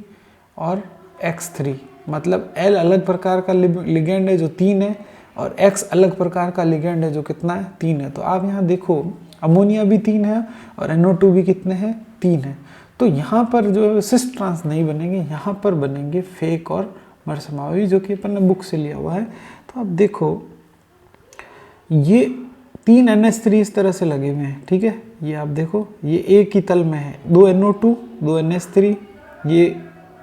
[SPEAKER 1] और X3, मतलब L अलग प्रकार का लिगेंड है जो 3 है और X अलग प्रकार का लिगेंड है जो कितना है? 3 है। तो आप यहाँ देखो अमोनिया भी 3 है और NO2 भी कितने हैं? 3 है। तो यहाँ पर जो है सिस ट्रांस नहीं बनेंगे, यहाँ पर बनेंगे फेक और मर समावयवी, जो कि अपन ने बुक से लिया हुआ है। तो आप देखो ये 3 NH3 इस तरह से लगे हुए हैं, ठीक है। ये आप देखो ये एक ही तल में है, 2 NO2 2 NH3, ये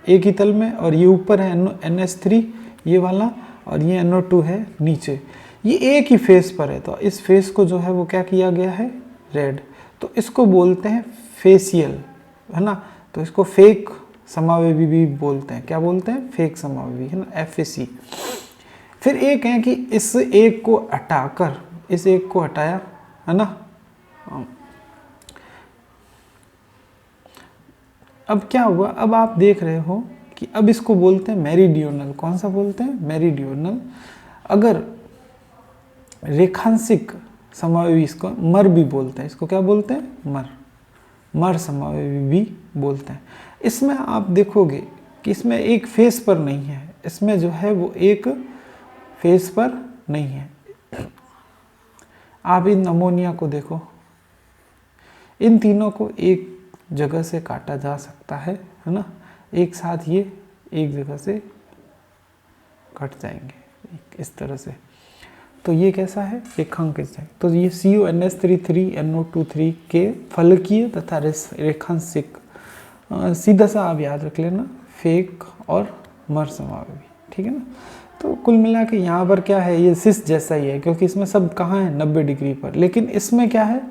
[SPEAKER 1] एक ही तल में, और ये ऊपर है NH3 ये वाला, और ये NO2 है नीचे। ये एक ही फेस पर है, तो इस फेस को जो है वो क्या किया गया है? रेड। तो इसको बोलते हैं फेसियल, है ना। तो इसको फेक समावयवी भी बोलते हैं। क्या बोलते हैं? फेक समावयवी, है ना, FAC। फिर एक है कि इस एक को हटाकर इस एक को हटाया, है ना। अब क्या हुआ? अब आप देख रहे हो कि अब इसको बोलते हैं मेरिडियोनल। कौन सा बोलते हैं? मेरिडियोनल। अगर रेखांशिक समावयवी इसको मर भी बोलते हैं। इसको क्या बोलते हैं? मर समावयवी भी बोलते हैं। इसमें आप देखोगे कि इसमें एक फेस पर नहीं है, इसमें जो है वो एक फेस पर नहीं है। आप इन अमोनिया को देखो, इन तीनों को एक जगह से काटा जा सकता है ना, एक साथ ये एक जगह से कट जाएंगे इस तरह से। तो ये कैसा है, रेखांकित है। तो ये CuNH3 के फलकीय तथा रेखांशिक, सीधा सा आप याद रख लेना, फेक और मर समावेवी, ठीक है ना। तो कुल मिला के यहाँ पर क्या है, ये सिस जैसा ही है, क्योंकि इसमें सब कहाँ है 90 डिग्री पर, लेकिन इसमें क्या है,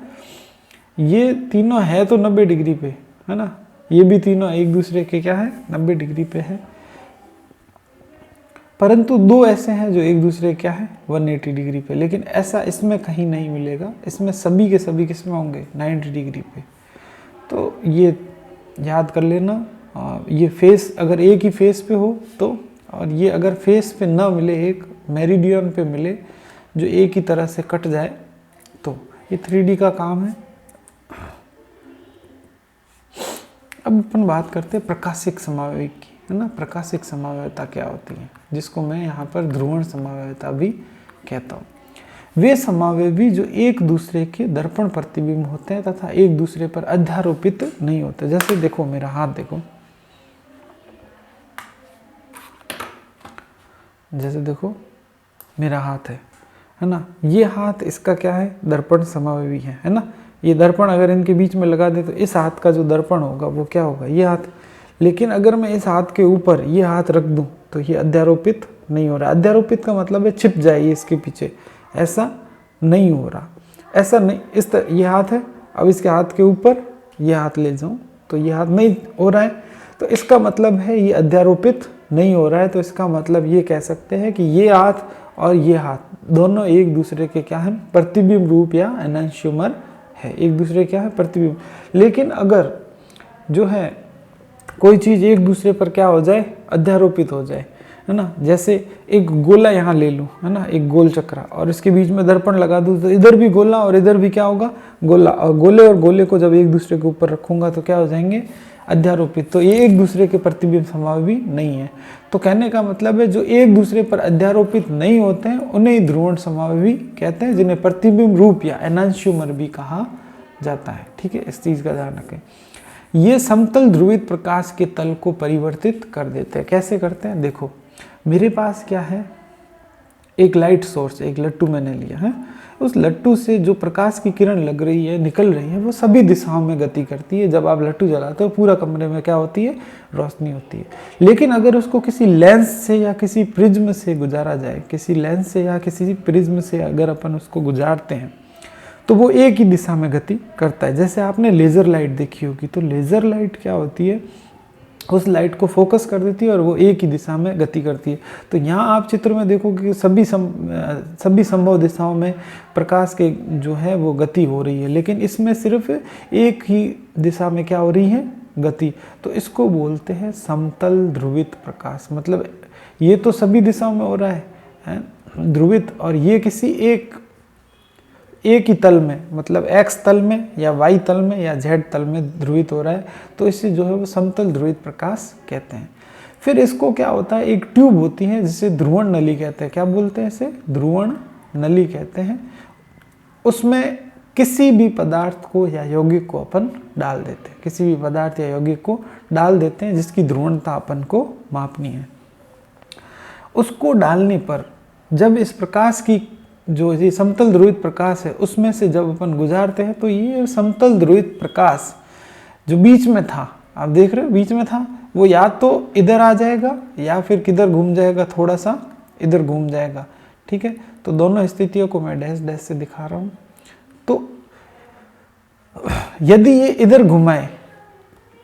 [SPEAKER 1] ये तीनों है तो 90 डिग्री पे है ना, ये भी तीनों एक दूसरे के क्या है 90 डिग्री पे है, परंतु दो ऐसे हैं जो एक दूसरे क्या है 180 डिग्री पे, लेकिन ऐसा इसमें कहीं नहीं मिलेगा, इसमें सभी के सभी किसमें होंगे 90 डिग्री पे। तो ये याद कर लेना, ये फेस अगर एक ही फेस पे हो तो, और ये अगर फेस पे ना मिले, एक मेरिडियन पे मिले जो एक ही तरह से कट जाए, तो ये 3D का काम है। अब अपन बात करते हैं प्रकाशिक समावेवी की, है ना। प्रकाशिक समावेविता क्या होती है, जिसको मैं यहाँ पर ध्रुवण समावेविता भी कहता हूँ। वे समावेवी जो एक दूसरे के दर्पण प्रतिबिंब होते हैं तथा एक दूसरे पर अध्यारोपित नहीं होते। जैसे देखो मेरा हाथ देखो, जैसे देखो मेरा हाथ है ना, ये हाथ इसका क्या है दर्पण समावेवी है ना। ये दर्पण अगर इनके बीच में लगा दे तो इस हाथ का जो दर्पण होगा वो क्या होगा, ये हाथ। लेकिन अगर मैं इस हाथ के ऊपर ये हाथ रख दूं तो ये अध्यारोपित नहीं हो रहा। अध्यारोपित का मतलब है छिप जाए ये इसके पीछे, ऐसा नहीं हो रहा, ऐसा नहीं। इस तरह ये हाथ है, अब इसके हाथ के ऊपर ये हाथ ले जाऊं तो ये हाथ नहीं हो रहा है, तो इसका मतलब है ये अध्यारोपित नहीं हो रहा है। तो इसका मतलब ये कह सकते हैं कि ये हाथ और ये हाथ दोनों एक दूसरे के क्या है प्रतिबिंब रूप या एनांशियोमर है, एक दूसरे क्या है प्रतिबिंब। लेकिन अगर जो है कोई चीज़ एक दूसरे पर क्या हो जाए अध्यारोपित हो जाए, है ना, जैसे एक गोला यहाँ ले लूँ, है ना, एक गोल चक्रा, और इसके बीच में दर्पण लगा दूँ तो इधर भी गोला और इधर भी क्या होगा गोला, और गोले और गोले को जब एक दूसरे के ऊपर रखूंगा तो क्या हो जाएंगे अध्यारोपित। तो ये एक दूसरे के प्रतिबिंब समावेवी नहीं है। तो कहने का मतलब है जो एक दूसरे पर अध्यारोपित नहीं होते हैं उन्हें ही ध्रुवण समावेवी कहते हैं, जिन्हें प्रतिबिंब रूप या एनांशियोमर भी कहा जाता है। ठीक है, इस चीज़ का ध्यान रखें। ये समतल ध्रुवित प्रकाश के तल को परिवर्तित कर देते हैं। कैसे करते हैं, देखो मेरे पास क्या है एक लाइट सोर्स, एक लट्टू मैंने लिया है, उस लट्टू से जो प्रकाश की किरण लग रही है निकल रही है वो सभी दिशाओं में गति करती है। जब आप लट्टू जलाते हो पूरा कमरे में क्या होती है रोशनी होती है। लेकिन अगर उसको किसी लेंस से या किसी प्रिज्म से गुजारा जाए, किसी लेंस से या किसी प्रिज्म से अगर अपन उसको गुजारते हैं तो वो एक ही दिशा में गति करता है। जैसे आपने लेज़र लाइट देखी होगी, तो लेज़र लाइट क्या होती है उस लाइट को फोकस कर देती है और वो एक ही दिशा में गति करती है। तो यहाँ आप चित्र में देखोगे कि सभी संभव दिशाओं में प्रकाश के जो है वो गति हो रही है, लेकिन इसमें सिर्फ एक ही दिशा में क्या हो रही है गति। तो इसको बोलते हैं समतल ध्रुवित प्रकाश। मतलब ये तो सभी दिशाओं में हो रहा है ध्रुवित, और ये किसी एक ही तल में, मतलब x तल में या y तल में या z तल में ध्रुवित हो रहा है, तो इसे जो है वो समतल ध्रुवित प्रकाश कहते हैं। फिर इसको क्या होता है, एक ट्यूब होती है जिसे ध्रुवण नली कहते हैं। क्या बोलते हैं इसे, ध्रुवण नली कहते हैं। उसमें किसी भी पदार्थ को या यौगिक को अपन डाल देते हैं, किसी भी पदार्थ या यौगिक को डाल देते हैं जिसकी ध्रुवणता अपन को मापनी है। उसको डालने पर जब इस प्रकाश की जो ये समतल ध्रुवित प्रकाश है उसमें से जब अपन गुजारते हैं तो ये समतल ध्रुवित प्रकाश जो बीच में था, आप देख रहे हो बीच में था, वो या तो इधर आ जाएगा या फिर किधर घूम जाएगा, थोड़ा सा इधर घूम जाएगा। ठीक है, तो दोनों स्थितियों को मैं डैश डैश से दिखा रहा हूँ। तो यदि ये इधर घुमाए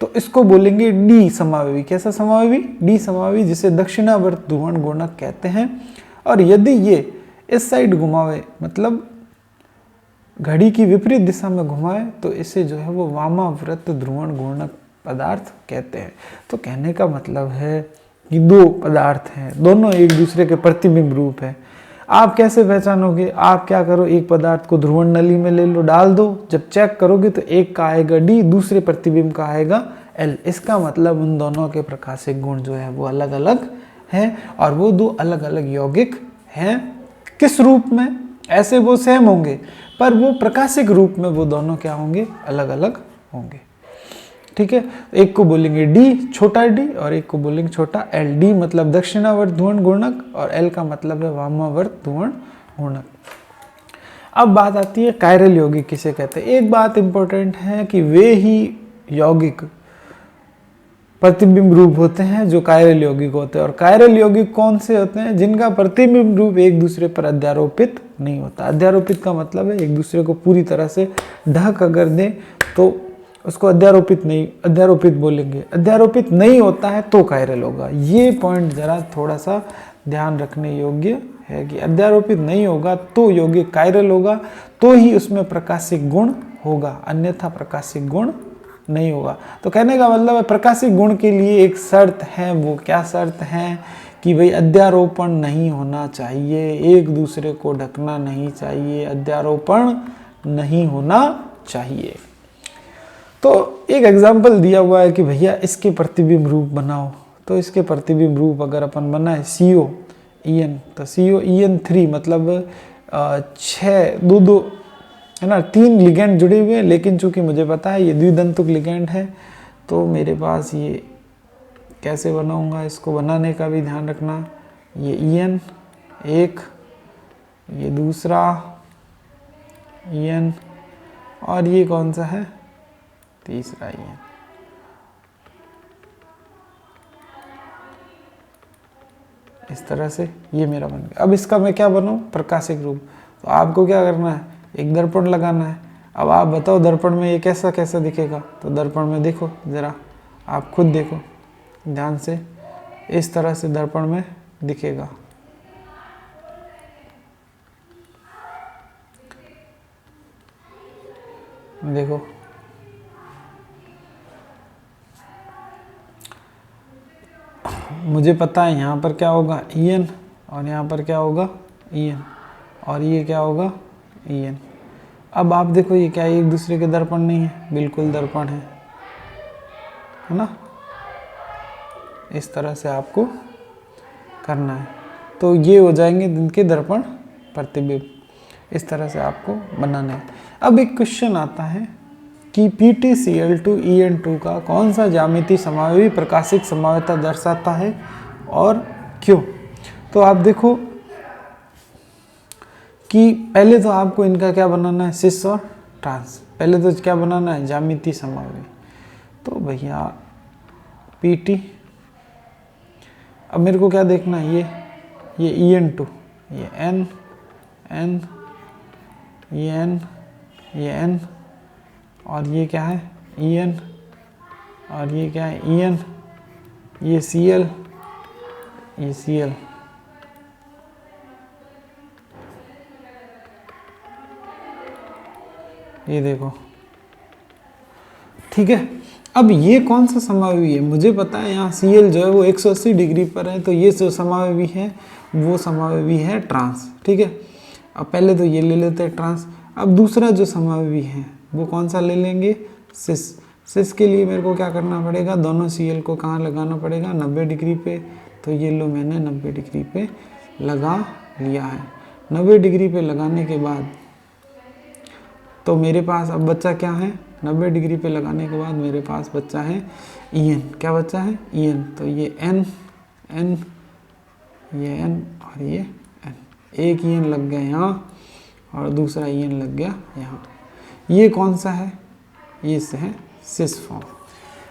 [SPEAKER 1] तो इसको बोलेंगे डी समावेवी। कैसा समावेवी, डी समावेवी, जिसे दक्षिणावर्त ध्रुवण गुणक कहते हैं। और यदि ये इस साइड घुमावे, मतलब घड़ी की विपरीत दिशा में घुमाए, तो इसे जो है वो वामाव्रत ध्रुवण गुणक पदार्थ कहते हैं। तो कहने का मतलब है कि दो पदार्थ हैं, दोनों एक दूसरे के प्रतिबिंब रूप है। आप कैसे पहचानोगे, आप क्या करो, एक पदार्थ को ध्रुवण नली में ले लो, डाल दो, जब चेक करोगे तो एक का आएगा डी, दूसरे प्रतिबिंब का आएगा एल। इसका मतलब उन दोनों के प्रकाशिक गुण जो है वो अलग अलग हैं और वो दो अलग अलग यौगिक हैं। किस रूप में, ऐसे वो सेम होंगे, पर वो प्रकाशिक रूप में वो दोनों क्या होंगे, अलग अलग होंगे। ठीक है, एक को बोलेंगे डी, छोटा डी, और एक को बोलेंगे छोटा एल। डी मतलब दक्षिणावर्त ध्रुवण घूर्णक और एल का मतलब है वामावर्त ध्रुवण घूर्णक। अब बात आती है कायरल यौगिक किसे कहते हैं। एक बात इंपॉर्टेंट है कि वे ही यौगिक प्रतिबिंब रूप होते हैं जो कायरल यौगिक होते हैं। और कायरल यौगिक कौन से होते हैं, जिनका प्रतिबिंब रूप एक दूसरे पर अध्यारोपित नहीं होता। अध्यारोपित का मतलब है एक दूसरे को पूरी तरह से ढक अगर दे तो उसको अध्यारोपित बोलेंगे। अध्यारोपित नहीं होता है तो कायरल होगा। ये पॉइंट जरा थोड़ा सा ध्यान रखने योग्य है कि अध्यारोपित नहीं होगा तो यौगिक कायरल होगा, तो ही उसमें प्रकाशिक गुण होगा, अन्यथा प्रकाशिक गुण नहीं होगा। तो कहने का मतलब है प्रकाशिक गुण के लिए एक शर्त है। वो क्या शर्त है कि भाई अध्यारोपण नहीं होना चाहिए, एक दूसरे को ढकना नहीं चाहिए, अध्यारोपण नहीं होना चाहिए। तो एक एग्जाम्पल दिया हुआ है कि भैया इसके प्रतिबिंब रूप बनाओ। तो इसके प्रतिबिंब रूप अगर अपन बनाए CO EN, तो CO EN3 मतलब 6 2 है ना, 3 लिगेंड जुड़े हुए हैं। लेकिन चूंकि मुझे पता है ये द्विदंतुक लिगेंड है, तो मेरे पास ये कैसे बनाऊंगा, इसको बनाने का भी ध्यान रखना। ये EN एक, ये दूसरा EN, और ये कौन सा है, तीसरा EN। इस तरह से ये मेरा बन गया। अब इसका मैं क्या बनाऊं, प्रकाशिक रूप। तो आपको क्या करना है, एक दर्पण लगाना है। अब आप बताओ दर्पण में ये कैसा कैसा दिखेगा। तो दर्पण में देखो ज़रा, आप खुद देखो ध्यान से, इस तरह से दर्पण में दिखेगा। देखो मुझे पता है यहाँ पर क्या होगा EN, और यहाँ पर क्या होगा EN, और ये क्या होगा EN। अब आप देखो ये क्या एक दूसरे के दर्पण नहीं है, बिल्कुल दर्पण है ना। इस तरह से आपको करना है, तो ये हो जाएंगे इनके दर्पण प्रतिबिंब। इस तरह से आपको बनाना है। अब एक क्वेश्चन आता है कि PtCl2 EN2 का कौन सा ज्यामिति समावयवी प्रकाशिक संभाव्यता दर्शाता है और क्यों। तो आप देखो कि पहले तो आपको इनका क्या बनाना है, सिस और ट्रांस। पहले तो क्या बनाना है, ज्यामिति समावयवी। तो भैया PT, अब मेरे को क्या देखना है, ये EN2, ये N, ये N, ये N, और ये क्या है EN, और ये क्या है EN, ये Cl, ये Cl। ये देखो, ठीक है। अब ये कौन सा समावयवी है, मुझे पता है यहाँ Cl जो है वो 180 डिग्री पर है, तो ये जो समावयवी है वो समावयवी है ट्रांस। ठीक है, अब पहले तो ये ले लेते हैं ट्रांस। अब दूसरा जो समावयवी है वो कौन सा ले लेंगे, सिस। सिस के लिए मेरे को क्या करना पड़ेगा, दोनों Cl को कहाँ लगाना पड़ेगा, 90 डिग्री पे। तो ये लो मैंने 90 डिग्री पे लगा लिया है। 90 डिग्री पे लगाने के बाद तो मेरे पास अब बच्चा क्या है, 90 डिग्री पे लगाने के बाद मेरे पास बच्चा है EN। क्या बच्चा है EN, तो ये N, ये N और ये N। एक EN लग गया यहाँ और दूसरा EN लग गया यहाँ। ये कौन सा है, ये से है सिस फॉर्म।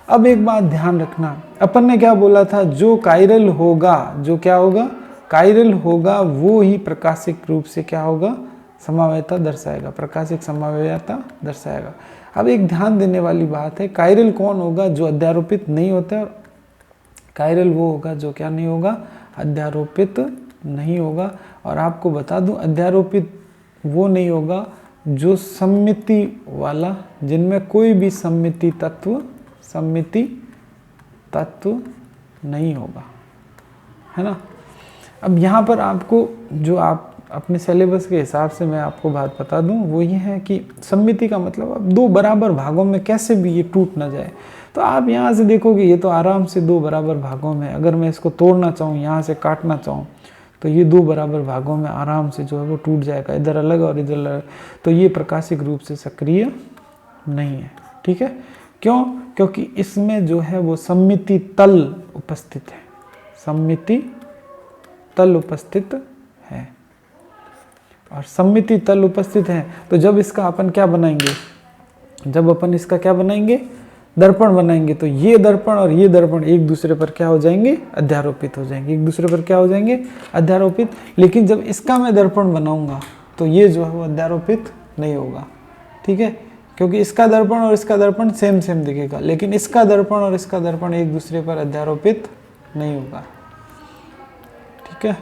[SPEAKER 1] अब एक बात ध्यान रखना, अपन ने क्या बोला था, जो कायरल होगा, जो क्या होगा कायरल होगा, वो ही प्रकाशिक रूप से क्या होगा, समावयता दर्शाएगा, प्रकाशिक समावयता दर्शाएगा। अब एक ध्यान देने वाली बात है, कायरल कौन होगा, जो अध्यारोपित नहीं होता, और कायरल वो होगा जो क्या नहीं होगा, अध्यारोपित नहीं होगा। और आपको बता दूं अध्यारोपित वो नहीं होगा जो सममिति वाला, जिनमें कोई भी सममिति तत्व नहीं होगा, है ना। अब यहाँ पर आपको जो आप अपने सिलेबस के हिसाब से मैं आपको बात बता दूं, वो ये है कि सममिति का मतलब अब दो बराबर भागों में कैसे भी ये टूट ना जाए। तो आप यहाँ से देखोगे ये तो आराम से दो बराबर भागों में, अगर मैं इसको तोड़ना चाहूँ, यहाँ से काटना चाहूँ, तो ये दो बराबर भागों में आराम से जो है वो टूट जाएगा, इधर अलग और इधर अलग। तो ये प्रकाशिक रूप से सक्रिय नहीं है। ठीक है, क्यों? क्योंकि इसमें जो है वो सममिति तल उपस्थित है, सममिति तल उपस्थित है। और सममिति तल उपस्थित है तो जब इसका अपन क्या बनाएंगे, जब अपन इसका क्या बनाएंगे, दर्पण बनाएंगे, तो ये दर्पण और ये दर्पण एक दूसरे पर क्या हो जाएंगे, अध्यारोपित हो जाएंगे, एक दूसरे पर क्या हो जाएंगे, अध्यारोपित। लेकिन जब इसका मैं दर्पण बनाऊंगा तो ये जो है वो अध्यारोपित नहीं होगा। ठीक है, क्योंकि इसका दर्पण और इसका दर्पण सेम सेम दिखेगा, लेकिन इसका दर्पण और इसका दर्पण एक दूसरे पर अध्यारोपित नहीं होगा। ठीक है,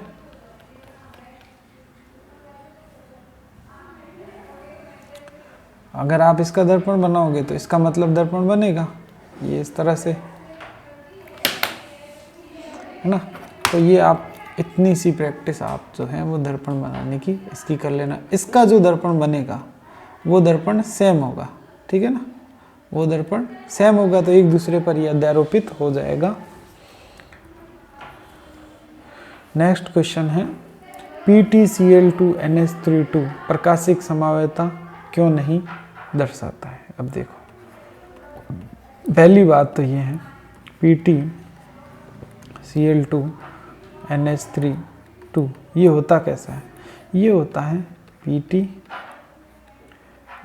[SPEAKER 1] अगर आप इसका दर्पण बनाओगे तो इसका मतलब दर्पण बनेगा ये इस तरह से, है ना। तो ये आप इतनी सी प्रैक्टिस आप जो है वो दर्पण बनाने की इसकी कर लेना। इसका जो दर्पण बनेगा वो दर्पण सेम होगा, ठीक है ना, वो दर्पण सेम होगा, तो एक दूसरे पर ये अध्यारोपित हो जाएगा। नेक्स्ट क्वेश्चन है PtCl2NH32 प्रकाशिक समवायता क्यों नहीं दर्शाता है। अब देखो, पहली बात तो ये है PtCl2NH32 ये होता कैसा है, ये होता है Pt,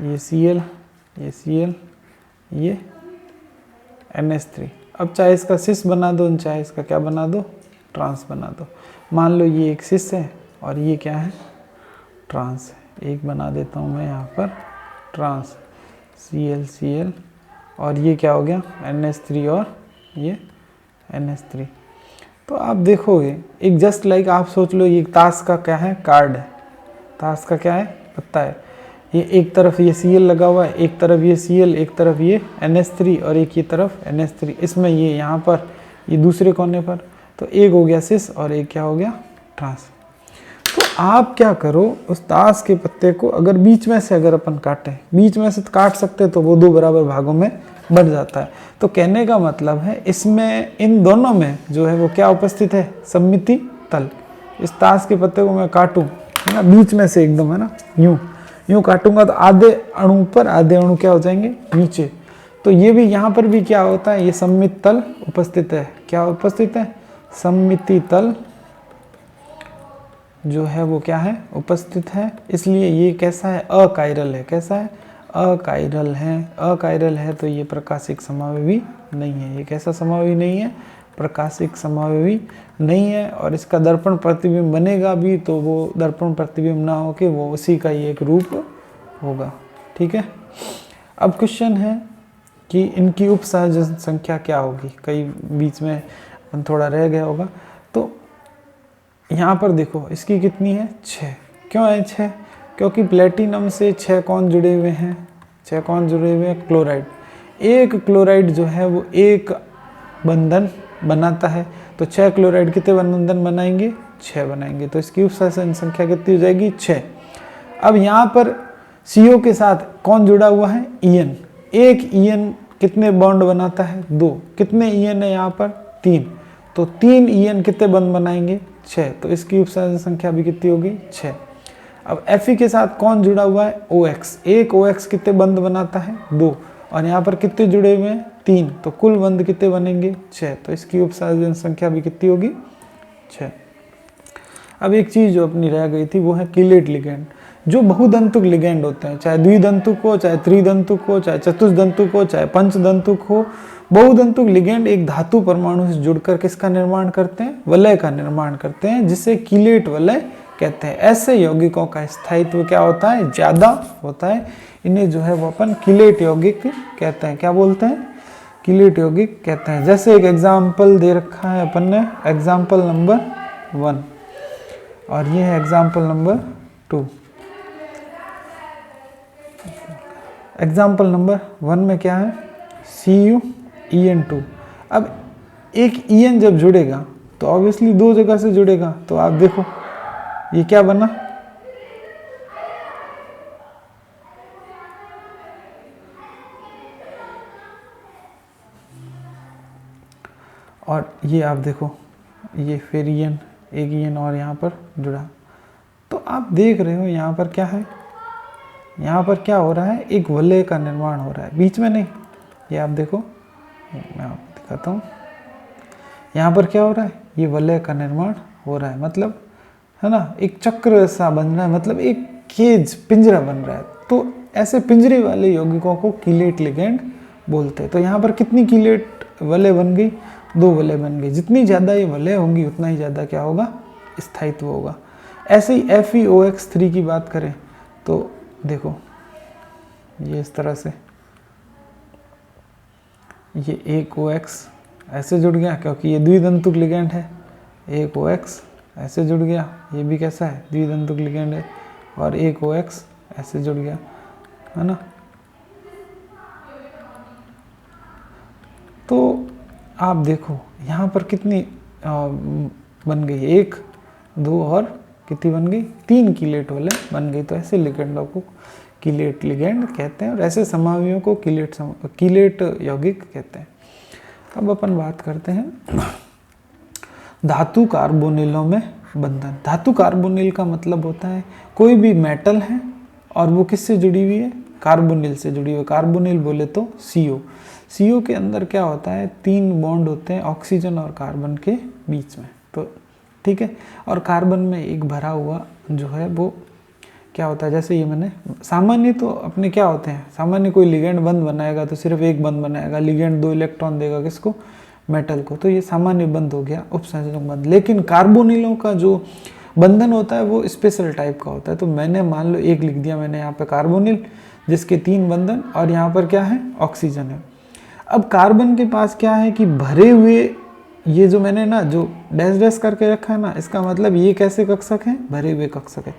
[SPEAKER 1] ये Cl, ये Cl, ये NH3। अब चाहे इसका सिस बना दो, चाहे इसका क्या बना दो, ट्रांस बना दो। मान लो ये एक सिस है और ये क्या है, ट्रांस है। एक बना देता हूँ मैं यहाँ पर ट्रांस, Cl Cl, और ये क्या हो गया NH3 और ये NH3। तो आप देखोगे एक जस्ट लाइक आप सोच लो ये ताश का क्या है, कार्ड है, ताश का क्या है, पत्ता है। ये एक तरफ ये Cl लगा हुआ है, एक तरफ ये Cl, एक तरफ ये NH3 और एक ये तरफ NH3। इसमें ये यहाँ पर ये दूसरे कोने पर, तो एक हो गया सिस और एक क्या हो गया, ट्रांस। तो आप क्या करो, उस ताश के पत्ते को अगर बीच में से अगर अपन काटें, बीच में से काट सकते तो वो दो बराबर भागों में बढ़ जाता है। तो कहने का मतलब है इसमें इन दोनों में जो है वो क्या उपस्थित है, सममिति तल। इस ताश के पत्ते को मैं काटूं, है ना, बीच में से एकदम, है ना, यूं यूं काटूंगा तो आधे अणु पर आधे अणु क्या हो जाएंगे नीचे। तो ये भी यहाँ पर भी क्या होता है, ये सममित तल उपस्थित है। क्या उपस्थित है, सममिति तल जो है वो क्या है, उपस्थित है। इसलिए ये कैसा है, अकायरल है। कैसा है, अकायरल है। अकायरल है तो ये प्रकाशिक समावयवी नहीं है। ये कैसा समावयवी नहीं है, प्रकाशिक समावयवी नहीं है। और इसका दर्पण प्रतिबिंब बनेगा भी तो वो दर्पण प्रतिबिंब ना होके वो उसी का ही एक रूप होगा। ठीक है, अब क्वेश्चन है कि इनकी उपसहजन संख्या क्या होगी। कई बीच में थोड़ा रह गया होगा। तो यहाँ पर देखो इसकी कितनी है, 6। क्यों है 6, क्योंकि प्लेटिनम से 6 कौन जुड़े हुए हैं, 6 कौन जुड़े हुए हैं, क्लोराइड। एक क्लोराइड जो है वो एक बंधन बनाता है, तो 6 क्लोराइड कितने बंधन बनाएंगे, 6 बनाएंगे। तो इसकी उपसहजन संख्या कितनी हो जाएगी, 6। अब यहाँ पर CO के साथ कौन जुड़ा हुआ है, EN। एक EN कितने बॉन्ड बनाता है, 2। कितने EN है यहाँ पर, 3। तो 3 EN कितने बंध बनाएंगे, 6। तो इसकी उपसहजन संख्या भी कितनी होगी, 6। अब Fe के साथ कौन जुड़ा हुआ है, OX। एक OX कितने बंध बनाता है, 2। और यहाँ पर कितने जुड़े हुए हैं, 3। तो कुल बंध कितने बनेंगे, 6। तो इसकी उपसहजन संख्या भी कितनी होगी, 6। अब एक चीज़ जो अपनी रह गई थी वो है कीलेट लिगेंड। जो बहुदंतुक लिगेंड होते हैं, चाहे द्विदंतुक हो, चाहे त्रिदंतुक हो, चाहे चतुर्दंतुक हो, चाहे पंचदंतुक हो, बहुदंतुक लिगेंड एक धातु परमाणु से जुड़कर किसका निर्माण करते हैं, वलय का निर्माण करते हैं, जिसे कीलेट वलय कहते हैं। ऐसे यौगिकों का स्थायित्व क्या होता है, ज्यादा होता है। इन्हें जो है वो अपन कीलेट यौगिक कहते हैं। क्या बोलते हैं, कीलेट यौगिक कहते हैं। जैसे एक एग्जाम्पल दे रखा है अपन ने, एग्जाम्पल नंबर 1 और ये है एग्जाम्पल नंबर 2। एग्जाम्पल नंबर 1 में क्या है, CuEN2। अब एक EN जब जुड़ेगा तो ऑब्वियसली 2 जगह से जुड़ेगा। तो आप देखो ये क्या बना, और ये आप देखो ये फिर EN, एक EN और यहाँ पर जुड़ा। तो आप देख रहे हो यहाँ पर क्या है, यहाँ पर क्या हो रहा है, एक वलय का निर्माण हो रहा है, बीच में नहीं। ये आप देखो, मैं आपको दिखाता हूँ, यहाँ पर क्या हो रहा है, ये वलय का निर्माण हो रहा है, मतलब है ना, एक चक्र सा बन रहा है, मतलब एक केज, पिंजरा बन रहा है। तो ऐसे पिंजरे वाले यौगिकों को कीलेट लिगेंड बोलते हैं। तो यहाँ पर कितनी कीलेट वलय बन गई, 2 वलय बन गई। जितनी ज़्यादा ये वलय होंगी उतना ही ज़्यादा क्या होगा, स्थायित्व होगा। ऐसे ही FeOX3 की बात करें तो देखो ये इस तरह से, ये एक OX ऐसे जुड़ गया क्योंकि ये द्वितंतुक लिगेंड है, एक OX ऐसे जुड़ गया, ये भी कैसा है, द्वितंतुक लिगेंड है, और एक OX ऐसे जुड़ गया, है ना। तो आप देखो यहाँ पर कितनी बन गई, 1 2 और कितनी बन गई, 3 कीलेट वाले बन गई। तो ऐसे लिगेंडों को कीलेट लिगेंड कहते हैं और ऐसे समवायों को कीलेट यौगिक कहते हैं। अब अपन बात करते हैं धातु कार्बोनिलों में बंधन। धातु कार्बोनिल का मतलब होता है कोई भी मेटल है और वो किससे जुड़ी हुई है, कार्बोनिल से जुड़ी हुई है। कार्बोनिल बोले तो CO के अंदर क्या होता है, 3 बॉन्ड होते हैं ऑक्सीजन और कार्बन के बीच में, तो ठीक है। और कार्बन में एक भरा हुआ जो है वो क्या होता है, जैसे ये मैंने सामान्य तो अपने क्या होते हैं, सामान्य कोई लिगेंड बंध बनाएगा तो सिर्फ एक बंध बनाएगा, लिगेंड 2 इलेक्ट्रॉन देगा किसको, मेटल को, तो ये सामान्य बंध हो गया, उपसंयोजक बंध। लेकिन कार्बोनिलों का जो बंधन होता है वो स्पेशल टाइप का होता है। तो मैंने मान लो एक लिख दिया मैंने यहाँ पे कार्बोनिल, जिसके 3 बंधन और यहाँ पर क्या है, ऑक्सीजन है। अब कार्बन के पास क्या है कि भरे हुए, ये जो मैंने ना जो डैश डैश करके रखा है ना, इसका मतलब ये कैसे कक्षक है, भरे हुए कक्षक है।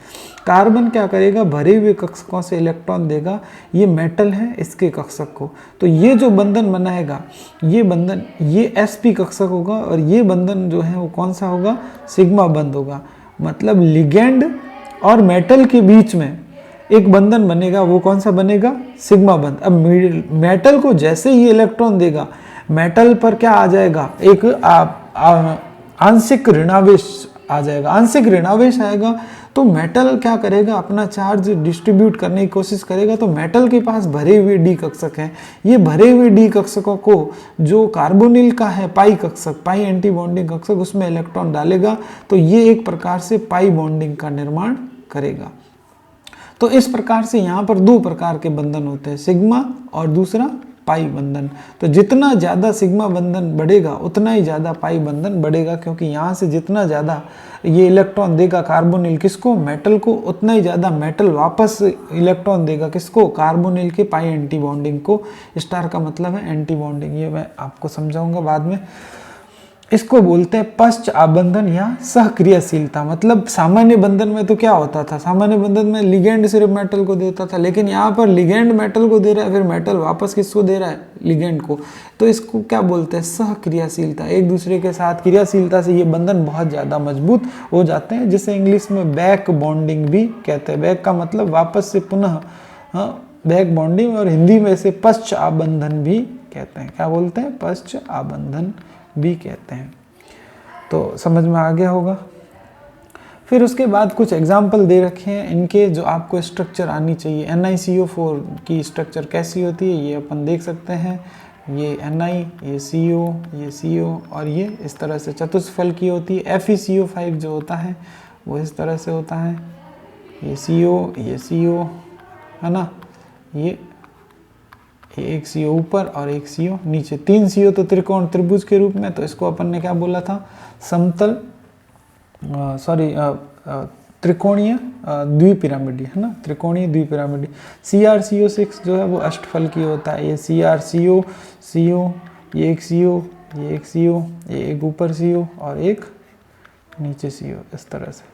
[SPEAKER 1] कार्बन क्या करेगा, भरे हुए कक्षकों से इलेक्ट्रॉन देगा, ये मेटल है इसके कक्षक को, तो ये जो बंधन बनाएगा, ये बंधन ये sp कक्षक होगा और ये बंधन जो है वो कौन सा होगा, सिग्मा बंध होगा। मतलब लिगेंड और मेटल के बीच में एक बंधन बनेगा, वो कौन सा बनेगा, सिग्मा बंध। अब मेटल को जैसे ही इलेक्ट्रॉन देगा, मेटल पर क्या आ जाएगा, एक आंशिक ऋणावेश आ जाएगा। आंशिक ऋणावेश आएगा तो मेटल क्या करेगा, अपना चार्ज डिस्ट्रीब्यूट करने की कोशिश करेगा। तो मेटल के पास भरे हुए डी कक्षक हैं, ये भरे हुए डी कक्षकों को जो कार्बोनिल का है पाई कक्षक, पाई एंटी बॉन्डिंग कक्षक, उसमें इलेक्ट्रॉन डालेगा, तो ये एक प्रकार से पाई बॉन्डिंग का निर्माण करेगा। तो इस प्रकार से यहाँ पर 2 प्रकार के बंधन होते हैं, सिग्मा और दूसरा पाई बंधन। तो जितना ज़्यादा सिग्मा बंधन बढ़ेगा उतना ही ज़्यादा पाई बंधन बढ़ेगा, क्योंकि यहाँ से जितना ज़्यादा ये इलेक्ट्रॉन देगा कार्बोनिल किसको, मेटल को, उतना ही ज़्यादा मेटल वापस इलेक्ट्रॉन देगा किसको, कार्बोनिल के पाई एंटी बॉन्डिंग को। स्टार का मतलब है एंटी बॉन्डिंग, ये मैं आपको समझाऊंगा बाद में। इसको बोलते हैं पश्च आबंधन या सहक्रियाशीलता। मतलब सामान्य बंधन में तो क्या होता था, सामान्य बंधन में लिगेंड सिर्फ मेटल को देता था, लेकिन यहाँ पर लिगेंड मेटल को दे रहा है, फिर मेटल वापस किसको दे रहा है, लिगेंड को। तो इसको क्या बोलते हैं, सहक्रियाशीलता। एक दूसरे के साथ क्रियाशीलता से ये बंधन बहुत ज़्यादा मजबूत हो जाते हैं, जिसे इंग्लिश में बैक बॉन्डिंग भी कहते हैं। बैक का मतलब वापस से पुनः, बैक बॉन्डिंग, और हिंदी में इसे पश्च आबंधन भी कहते हैं। क्या बोलते हैं, पश्च आबंधन भी कहते हैं। तो समझ में आ गया होगा। फिर उसके बाद कुछ एग्जाम्पल दे रखे हैं इनके, जो आपको स्ट्रक्चर आनी चाहिए। NiCO4 की स्ट्रक्चर कैसी होती है ये अपन देख सकते हैं। ये Ni, ये CO, ये CO, और ये इस तरह से चतुष्फल की होती है। FeCO5 जो होता है वो इस तरह से होता है, ये CO, है ना, ये एक CO ऊपर और एक CO नीचे, 3 CO तो त्रिकोण त्रिभुज के रूप में। तो इसको अपन ने क्या बोला था, समतल त्रिकोणीय द्विपिरामिडी, है ना, त्रिकोणीय द्विपिरामिडी। CrCO6 जो है वो अष्टफल की होता है। ये CrCO, ये एक CO, ये एक CO, ये एक ऊपर CO और एक नीचे CO, इस तरह से।